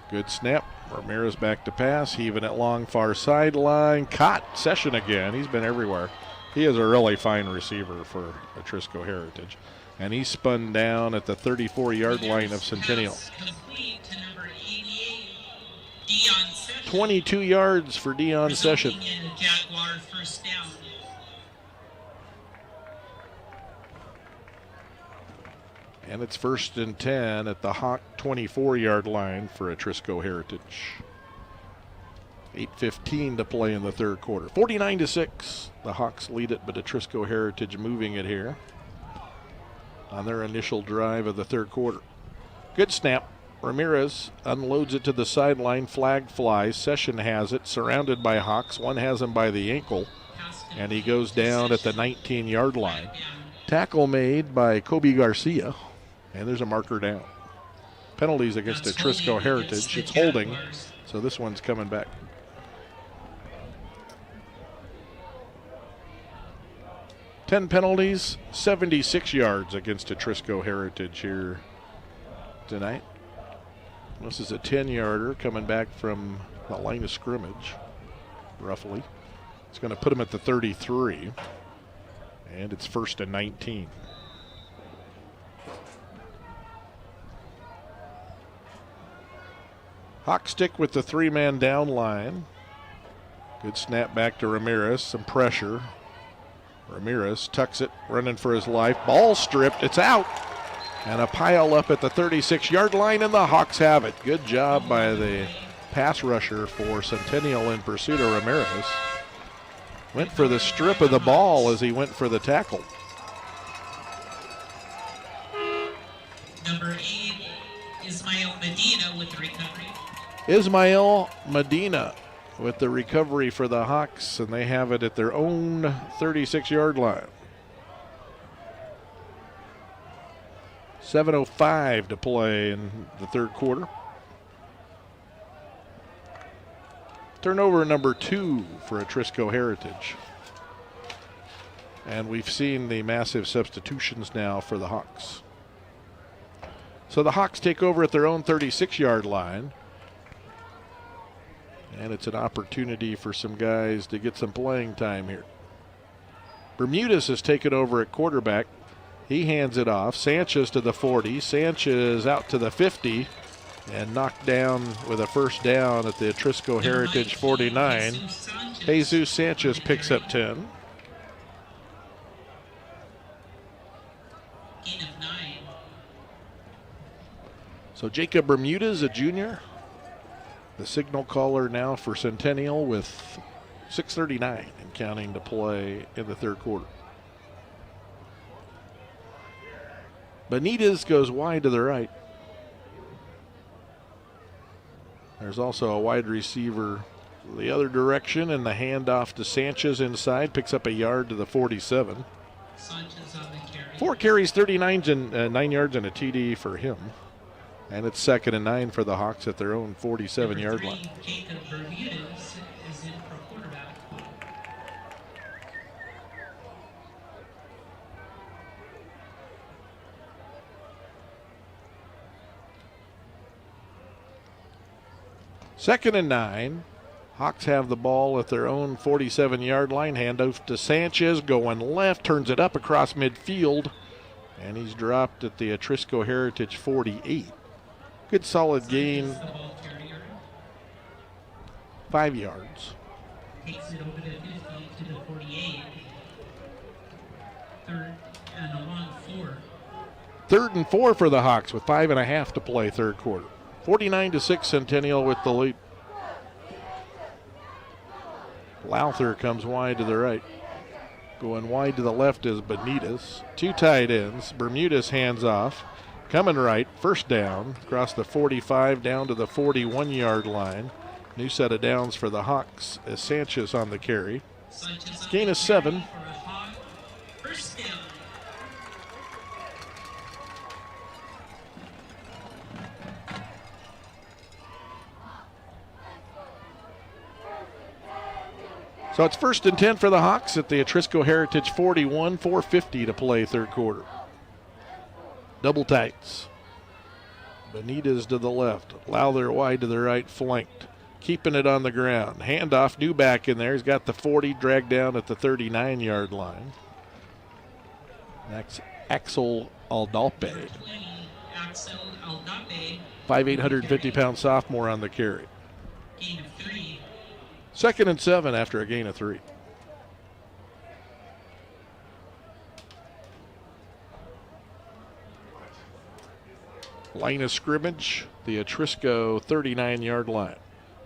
Good snap. Ramirez back to pass, heaving it long far sideline. Caught. Session again. He's been everywhere. He is a really fine receiver for Atrisco Heritage. And he spun down at the 34-yard line of Centennial. 22 yards for Dion Session. Jaguar first down. And it's 1st and 10 at the Hawk 24-yard line for Atrisco Heritage. 8:15 to play in the third quarter. 49-6. The Hawks lead it, but Atrisco Heritage moving it here on their initial drive of the third quarter. Good snap. Ramirez unloads it to the sideline. Flag flies. Session has it, surrounded by Hawks. One has him by the ankle, and he goes down at the 19-yard line. Tackle made by Kobe Garcia, and there's a marker down. Penalties against Atrisco Heritage. It's holding, so this one's coming back. Ten penalties, 76 yards against Atrisco Heritage here tonight. This is a 10-yarder coming back from the line of scrimmage, roughly. It's going to put him at the 33, and it's 1st and 19. Hawks stick with the 3-man down line. Good snap back to Ramirez, some pressure. Ramirez tucks it, running for his life. Ball stripped, it's out. And a pile up at the 36-yard line, and the Hawks have it. Good job by the pass rusher for Centennial in pursuit of Ramirez. Went for the strip of the ball as he went for the tackle. Number 8, Ismail Medina with the recovery. Ismail Medina with the recovery for the Hawks, and they have it at their own 36-yard line. 7:05 to play in the third quarter. Turnover number 2 for Atrisco Heritage. And we've seen the massive substitutions now for the Hawks. So the Hawks take over at their own 36-yard line. And it's an opportunity for some guys to get some playing time here. Bermudez has taken over at quarterback. He hands it off. Sanchez to the 40. Sanchez out to the 50 and knocked down with a first down at the Atrisco Heritage 49. Jesus Sanchez picks up 10. Gain of 9. So Jacob Bermudez, a junior, the signal caller now for Centennial with 6:39 and counting to play in the third quarter. Benitez goes wide to the right. There's also a wide receiver the other direction, and the handoff to Sanchez inside picks up a yard to the 47. Sanchez on the carry. 4 carries, 39 and 9 yards and a TD for him. And it's 2nd and 9 for the Hawks at their own 47-yard line. Jacob Bermudez is in for quarterback. Second and 9. Hawks have the ball at their own 47-yard line. Handoff to Sanchez, going left, turns it up across midfield, and he's dropped at the Atrisco Heritage 48. Good solid gain. 5 yards. Takes it over the 50 to the 48. Third and a long 4. 3rd and 4 for the Hawks with 5.5 to play third quarter. 49-6 Centennial with the lead. Lowther comes wide to the right. Going wide to the left is Benitez. 2 tight ends. Bermudez hands off. Coming right, first down, across the 45 down to the 41-yard line. New set of downs for the Hawks as Sanchez on the carry. Gain of 7. First down. So it's 1st and 10 for the Hawks at the Atrisco Heritage 41, 4:50 to play third quarter. Double tights. Benitez to the left. Lowther wide to the right, flanked. Keeping it on the ground. Handoff, new back in there. He's got the 40 dragged down at the 39-yard line. That's Axel Aldalpe. 850-pound sophomore on the carry. Gain of 3. 2nd and 7 after a gain of 3. Line of scrimmage, the Atrisco 39-yard line.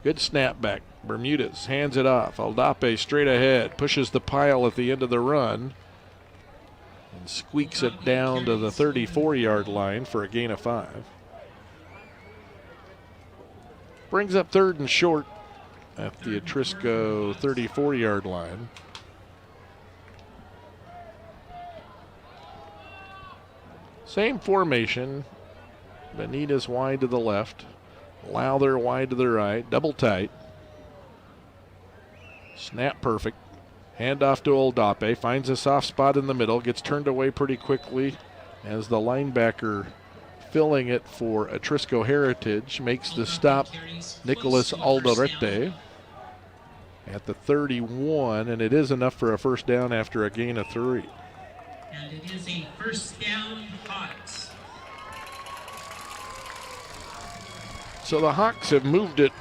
Good snap back. Bermudez hands it off. Aldape straight ahead, pushes the pile at the end of the run and squeaks it down to the 34-yard line for a gain of 5. Brings up 3rd and short at the Atrisco 34-yard line. Same formation. Benitez wide to the left. Lowther wide to the right. Double tight. Snap perfect. Handoff to Oldape. Finds a soft spot in the middle. Gets turned away pretty quickly as the linebacker filling it for Atrisco Heritage makes the stop. Nicholas Alderete at the 31, and it is enough for a first down after a gain of 3. And it is a first down, Hawks. So the Hawks have moved it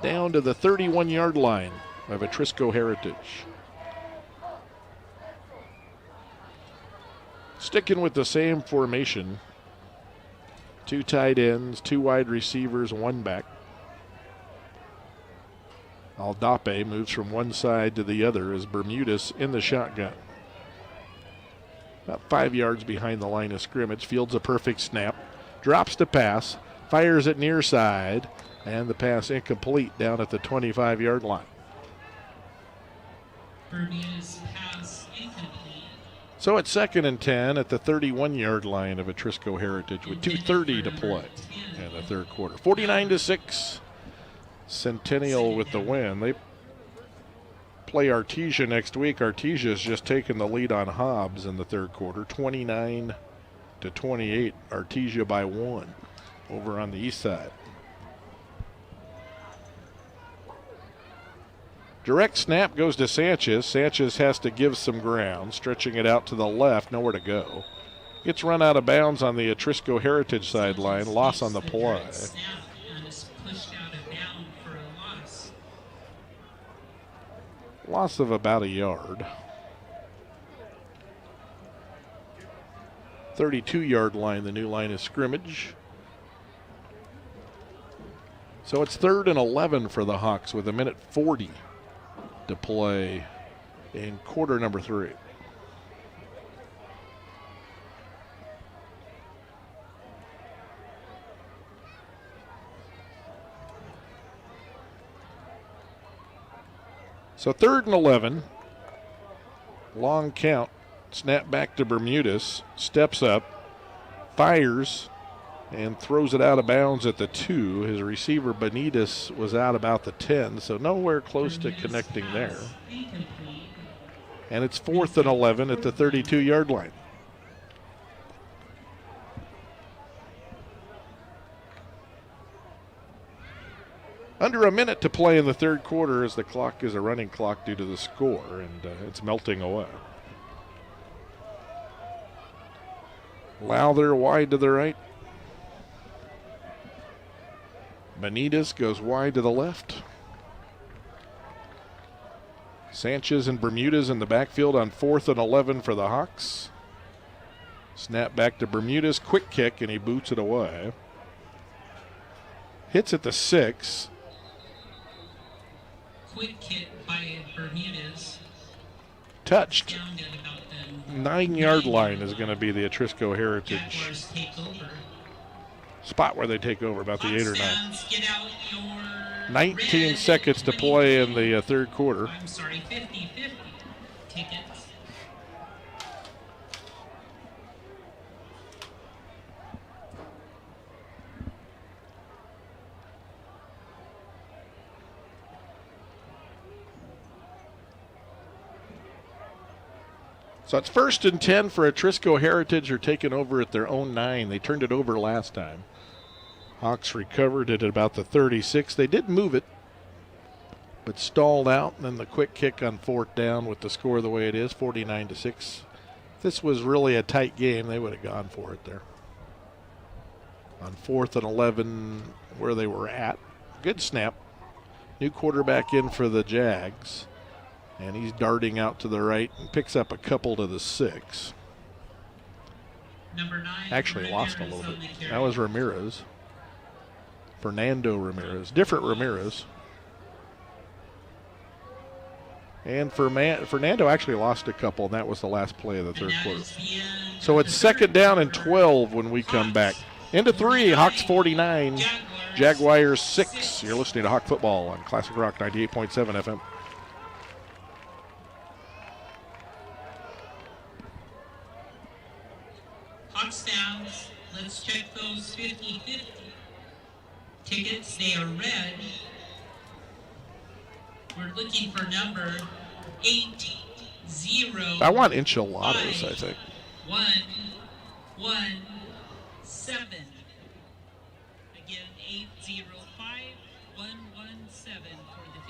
down to the 31-yard line of Atrisco Heritage. Sticking with the same formation. 2 tight ends, 2 wide receivers, 1 back. Aldape moves from one side to the other as Bermudez in the shotgun. About 5 yards behind the line of scrimmage. Fields a perfect snap. Drops to pass. Fires it near side. And the pass incomplete down at the 25-yard line. Bermudez pass incomplete. So it's 2nd and 10 at the 31-yard line of Atrisco Heritage with 2:30 to play in the 3rd quarter. 49-6. Centennial with the win. They play Artesia next week. Artesia's just taken the lead on Hobbs in the 3rd quarter. 29-28. Artesia by 1 over on the east side. Direct snap goes to Sanchez. Sanchez has to give some ground, stretching it out to the left, nowhere to go. Gets run out of bounds on the Atrisco Heritage sideline. Loss on the play. Loss of about a yard. 32-yard line, the new line of scrimmage. So it's 3rd and 11 for the Hawks with 1:40 to play in quarter number 3. So 3rd and 11. Long count. Snap back to Bermudez. Steps up. Fires. And throws it out of bounds at the 2. His receiver Benitez was out about the 10, so nowhere close to connecting there. And it's 4th and 11 at the 32-yard line. Under a minute to play in the 3rd quarter as the clock is a running clock due to the score, and it's melting away. Lowther wide to the right. Benitez goes wide to the left. Sanchez and Bermudez in the backfield on 4th and 11 for the Hawks. Snap back to Bermudez, quick kick, and he boots it away. Hits at the 6. Quick kick by Bermudez. Touched. 9-yard line is going to be the Atrisco Heritage Jaguars take over. spot where they take over, about the 8 or 9. Get out your 19 seconds to play in the 3rd quarter. I'm sorry, 50-50 tickets. So it's 1st and 10 for Atrisco Heritage. They're taking over at their own 9. They turned it over last time. Hawks recovered it at about the 36. They did move it, but stalled out. And then the quick kick on 4th down with the score the way it is, 49-6. If this was really a tight game, they would have gone for it there. On 4th and 11, where they were at. Good snap. New quarterback in for the Jags. And he's darting out to the right and picks up a couple to the 6. Number 9. Actually lost a little bit. That was Ramirez. Fernando Ramirez. Different Ramirez. And Fernando actually lost a couple, and that was the last play of the third quarter. So it's 2nd down and 12 when we come back. Into 3, Hawks 49, Jaguars 6. You're listening to Hawk Football on Classic Rock 98.7 FM. Hawks fans, let's check those 50-50 tickets. They are red. We're looking for number 80. I want enchiladas, I think. 117. Again, 805117 for the 50-50.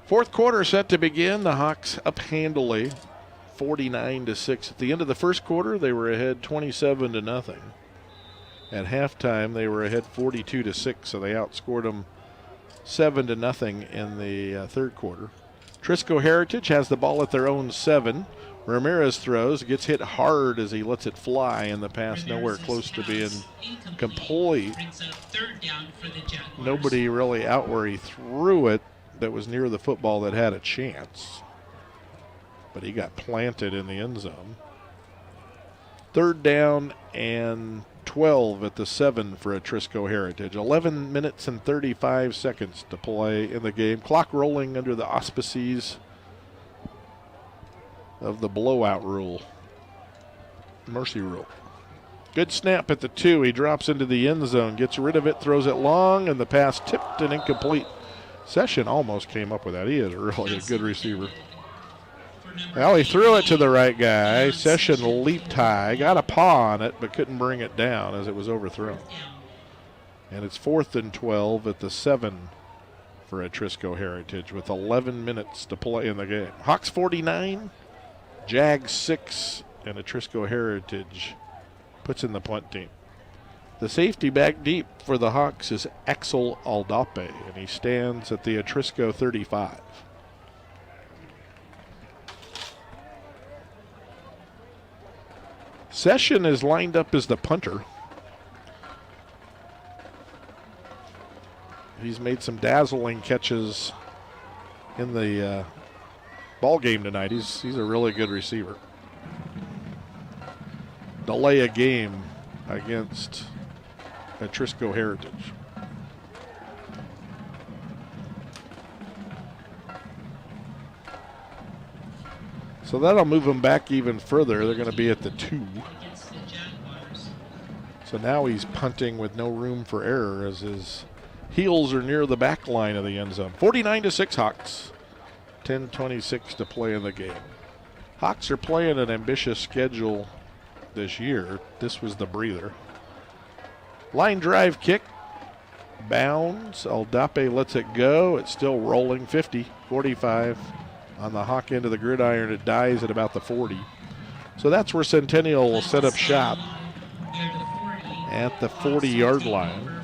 Fourth quarter set to begin. The Hawks up handily, 49-6. At the end of the first quarter, they were ahead 27-0. At halftime, they were ahead 42-6, so they outscored them 7-0 in the third quarter. Atrisco Heritage has the ball at their own 7. Ramirez throws, gets hit hard as he lets it fly, and the pass nowhere close to being complete. Nobody really out where he threw it that was near the football that had a chance. But he got planted in the end zone. 3rd down and 12 at the 7 for Atrisco Heritage. 11 minutes and 35 seconds to play in the game. Clock rolling under the auspices of the blowout rule. Mercy rule. Good snap at the 2. He drops into the end zone, gets rid of it, throws it long, and the pass tipped and incomplete. Session almost came up with that. He is really a good receiver. Well, he threw it to the right guy. Session leaped high, got a paw on it, but couldn't bring it down as it was overthrown. And it's 4th and 12 at the 7 for Atrisco Heritage with 11 minutes to play in the game. Hawks 49, Jags 6, and Atrisco Heritage puts in the punt team. The safety back deep for the Hawks is Axel Aldape, and he stands at the Atrisco 35. Session is lined up as the punter. He's made some dazzling catches in the ball game tonight. He's a really good receiver. Delay a game against Atrisco Heritage. So that'll move them back even further. They're going to be at the 2. So now he's punting with no room for error as his heels are near the back line of the end zone. 49-6 Hawks. 10:26 to play in the game. Hawks are playing an ambitious schedule this year. This was the breather. Line drive kick. Bounds. Aldape lets it go. It's still rolling. 50, 45. On the Hawk end of the gridiron, it dies at about the 40. So that's where Centennial will set up shop at the 40-yard line.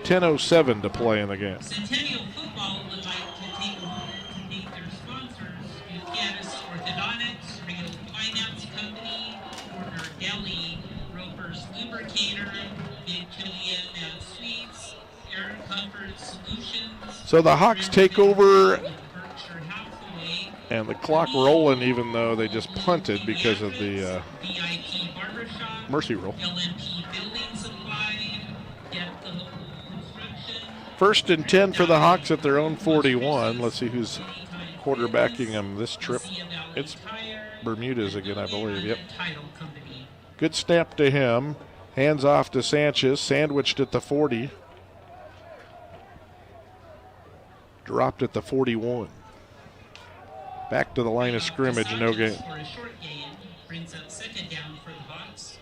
10:07 to play in the game. Centennial Football would like to take a moment to thank their sponsors, Buchanan Orthodontics, Real Finance Company, Corner Deli, Roper Jaguars lubricator, Mid-Chilean Sweets, Air Comfort Solutions. So the Hawks take over, Berkshire Hathaway, and the clock rolling even though they just punted because of the VIP Barbershop, mercy rule. LMP Building Supply, Getco Construction. 1st and 10 for the Hawks at their own 41. Let's see who's quarterbacking them this trip. It's Bermudez again, I believe. Yep. Good snap to him. Hands off to Sanchez. Sandwiched at the 40. Dropped at the 41. Back to the line of scrimmage. No gain. For a short gain, brings up 2nd down for the Hawks.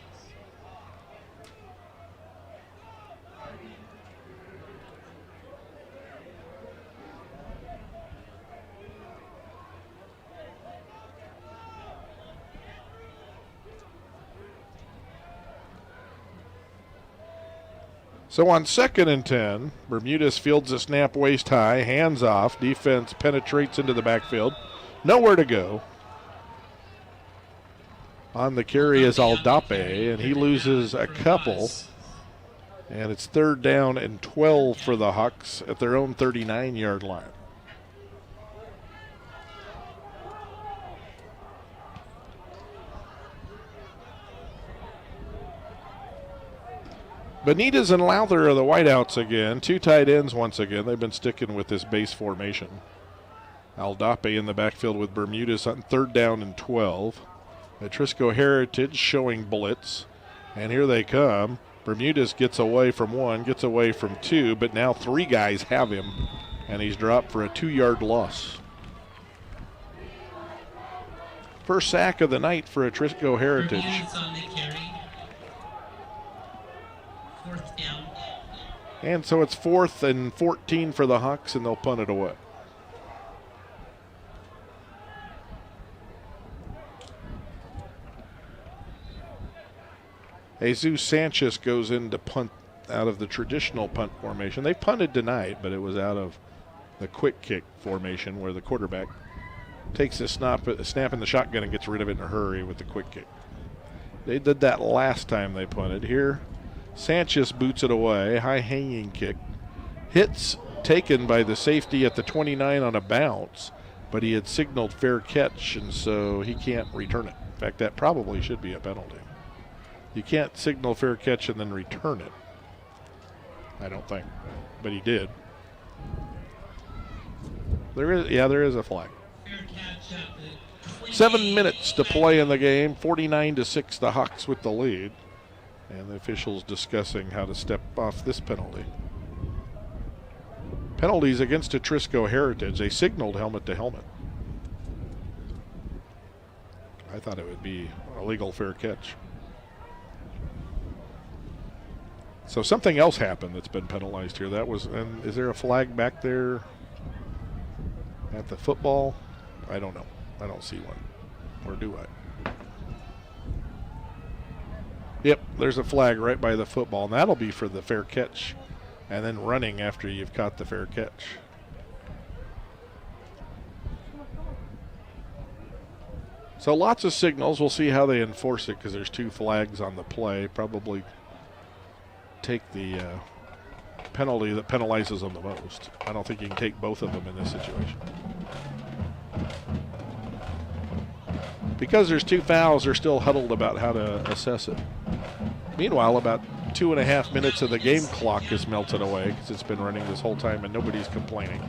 So on 2nd and 10, Bermudez fields a snap waist high, hands off. Defense penetrates into the backfield. Nowhere to go. On the carry is Aldape, and he loses a couple. And it's 3rd down and 12 for the Hawks at their own 39-yard line. Benitez and Lowther are the wideouts again. 2 tight ends once again. They've been sticking with this base formation. Aldape in the backfield with Bermudez on 3rd down and 12. Atrisco Heritage showing blitz. And here they come. Bermudez gets away from 1, gets away from 2, but now 3 guys have him. And he's dropped for a 2-yard loss. First sack of the night for Atrisco Heritage. Bermudez on the carry. 4th down. And so it's 4th and 14 for the Hawks, and they'll punt it away. Jesus Sanchez goes in to punt out of the traditional punt formation. They punted tonight, but it was out of the quick kick formation where the quarterback takes a snap in the shotgun and gets rid of it in a hurry with the quick kick. They did that last time they punted. Here, Sanchez boots it away. High hanging kick. Hits taken by the safety at the 29 on a bounce, but he had signaled fair catch, and so he can't return it. In fact, that probably should be a penalty. You can't signal fair catch and then return it. I don't think, but he did. There is a flag. 7 minutes to play in the game. 49-6, the Hawks with the lead. And the officials discussing how to step off this penalty. Penalties against Atrisco Heritage. They signaled helmet to helmet. I thought it would be a legal fair catch. So something else happened that's been penalized here. That was, and is there a flag back there at the football? I don't know. I don't see one. Or do I? Yep, there's a flag right by the football, and that'll be for the fair catch. And then running after you've caught the fair catch. So lots of signals. We'll see how they enforce it because there's 2 flags on the play. Probably take the penalty that penalizes them the most. I don't think you can take both of them in this situation. Because there's 2 fouls, they're still huddled about how to assess it. Meanwhile, about 2.5 minutes of the game clock has melted away because it's been running this whole time and nobody's complaining.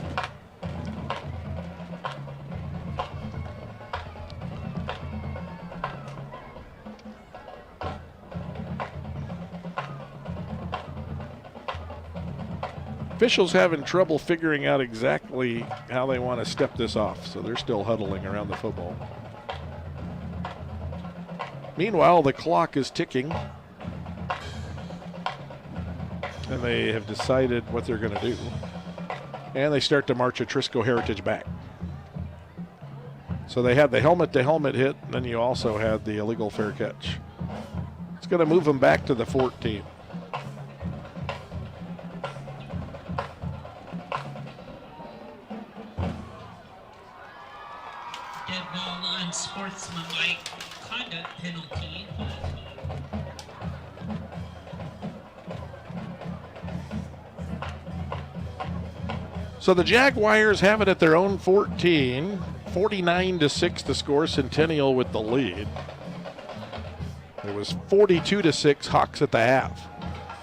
Officials having trouble figuring out exactly how they want to step this off, so they're still huddling around the football. Meanwhile, the clock is ticking, and they have decided what they're going to do. And they start to march Atrisco Heritage back. So they had the helmet-to-helmet hit, and then you also had the illegal fair catch. It's going to move them back to the 14. Dead ball unsportsmanlike conduct penalty. So the Jaguars have it at their own 14, 49-6 to score. Centennial with the lead. It was 42-6 Hawks at the half.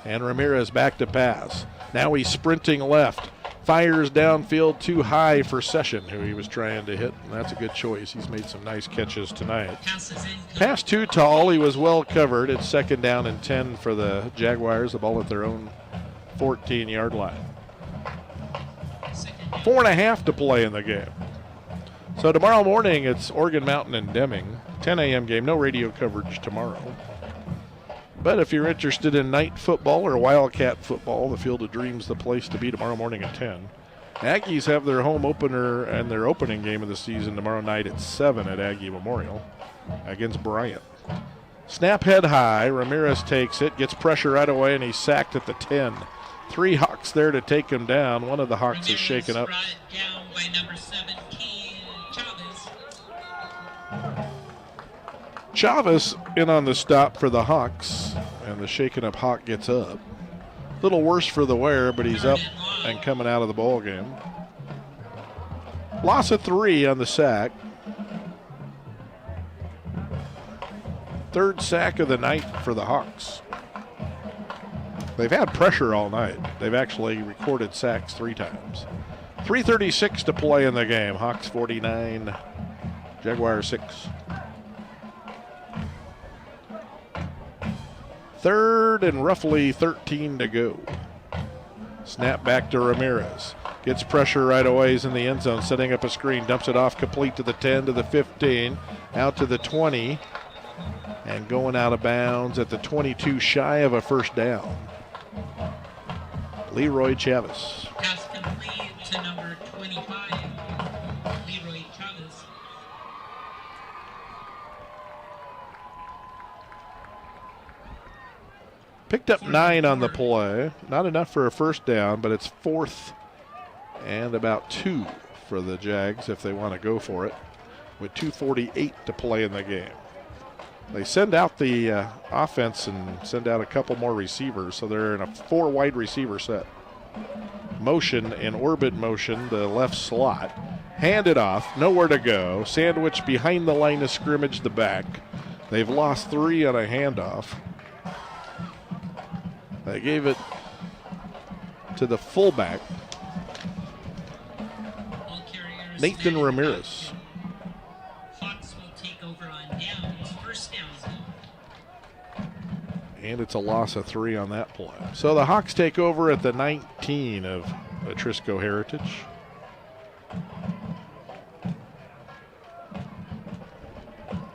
And Ramirez back to pass. Now he's sprinting left. Fires downfield too high for Session, who he was trying to hit, and that's a good choice. He's made some nice catches tonight. Pass too tall. He was well covered. It's 2nd down and 10 for the Jaguars. The ball at their own 14-yard line. 4.5 to play in the game. So tomorrow morning it's Oregon Mountain and Deming. 10 a.m. game. No radio coverage tomorrow. But if you're interested in night football or Wildcat football, the Field of Dreams the place to be tomorrow morning at 10. Aggies have their home opener and their opening game of the season tomorrow night at 7 at Aggie Memorial against Bryant. Snap head high. Ramirez takes it, gets pressure right away, and he's sacked at the 10. 3 Hawks there to take him down. One of the Hawks is shaken up. Down by number 17, Chavez. Chavez in on the stop for the Hawks, and the shaken up Hawk gets up. A little worse for the wear, but he's up and coming out of the ball game. Loss of 3 on the sack. 3rd sack of the night for the Hawks. They've had pressure all night. They've actually recorded sacks 3 times. 3:36 to play in the game. Hawks 49, Jaguars 6. 3rd and roughly 13 to go. Snap back to Ramirez. Gets pressure right away. He's in the end zone, setting up a screen. Dumps it off complete to the 10, to the 15, out to the 20, and going out of bounds at the 22, shy of a 1st down. Leroy Chavez. Pass complete to number 25, Leroy Chavez. Picked up 9 on the play. Not enough for a 1st down, but it's 4th and about 2 for the Jags if they want to go for it, with 2:48 to play in the game. They send out the offense and send out a couple more receivers, so they're in a 4 wide receiver set. Motion in orbit motion, the left slot. Hand it off, nowhere to go. Sandwich behind the line of scrimmage, the back. They've lost 3 on a handoff. They gave it to the fullback, Nathan Ramirez. Hawks will take over on downs, 1st down. And it's a loss of 3 on that play. So the Hawks take over at the 19 of Atrisco Heritage.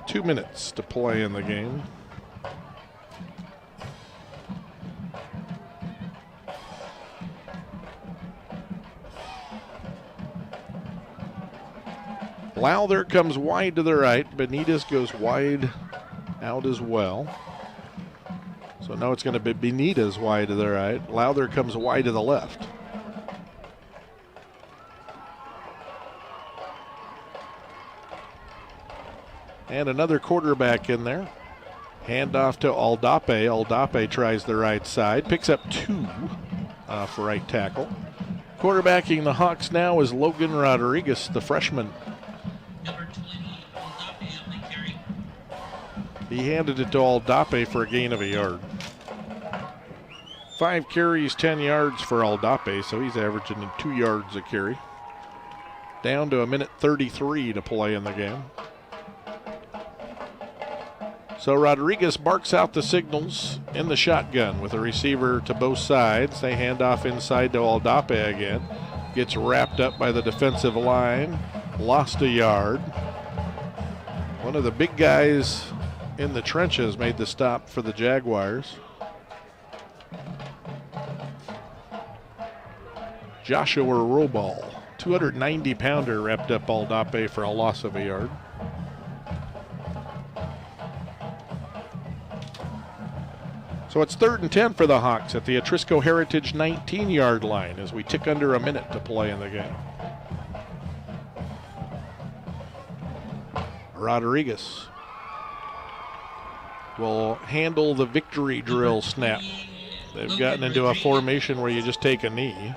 Two minutes to play in the game. Lowther comes wide to the right. Benitez goes wide out as well. So now it's going to be Benitez wide to the right. Lowther comes wide to the left. And another quarterback in there. Handoff to Aldape. Aldape tries the right side. Picks up 2 for right tackle. Quarterbacking the Hawks now is Logan Rodriguez, the freshman. Number 20, Aldape on the carry. He handed it to Aldape for a gain of a yard. 5 carries, 10 yards for Aldape, so he's averaging 2 yards a carry. Down to a minute 33 to play in the game. So Rodriguez barks out the signals in the shotgun with a receiver to both sides. They hand off inside to Aldape again. Gets wrapped up by the defensive line. Lost a yard. One of the big guys in the trenches made the stop for the Jaguars. Joshua Robal, 290-pounder, wrapped up Aldape for a loss of a yard. So it's 3rd and 10 for the Hawks at the Atrisco Heritage 19-yard line as we tick under a minute to play in the game. Rodriguez will handle the victory drill snap. They've gotten into a formation where you just take a knee.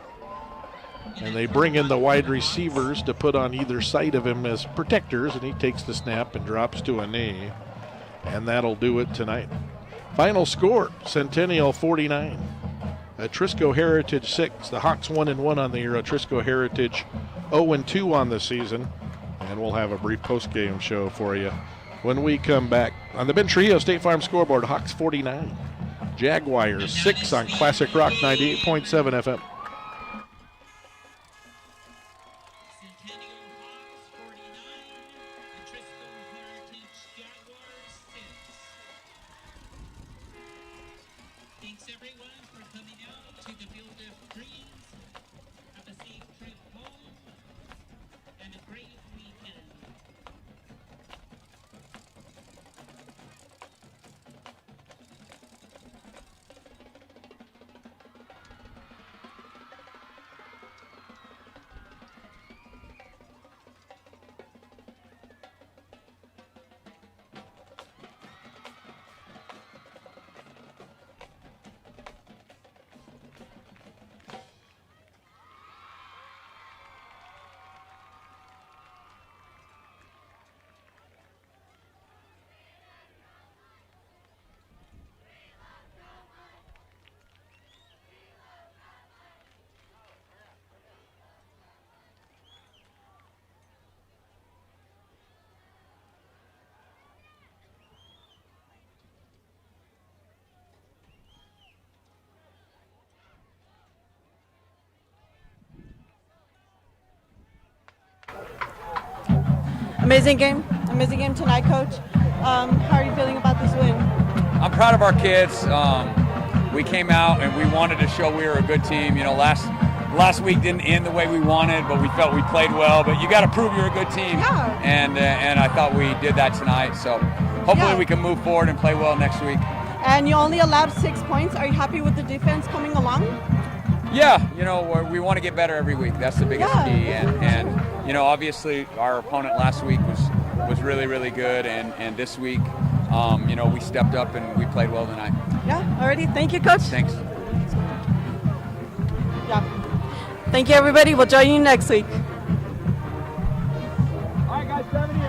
And they bring in the wide receivers to put on either side of him as protectors, and he takes the snap and drops to a knee. And that'll do it tonight. Final score, Centennial 49. Atrisco Heritage 6. The Hawks 1-1 on the year. Atrisco Heritage 0-2 on the season. And we'll have a brief post-game show for you when we come back. On the Ben Trio State Farm scoreboard, Hawks 49. Jaguars 6 on Classic Rock 98.7 FM. Centennial Hawks 49, Atrisco Heritage Jaguars 6. Thanks everyone for coming out to the Field of Dreams. Have a safe trip home and a great weekend. Amazing game tonight, Coach. How are you feeling about this win? I'm proud of our kids. We came out and we wanted to show we were a good team. You know, last week didn't end the way we wanted, but we felt we played well. But you got to prove you're a good team. Yeah. And I thought we did that tonight. So hopefully we can move forward and play well next week. And you only allowed 6 points. Are you happy with the defense coming along? Yeah, you know, we want to get better every week. That's the biggest key. And you know, obviously our opponent last week was really, really good. And this week, you know, we stepped up and we played well tonight. Yeah, already. Thank you, Coach. Thanks. Yeah. Thank you, everybody. We'll join you next week. All right, guys, 70.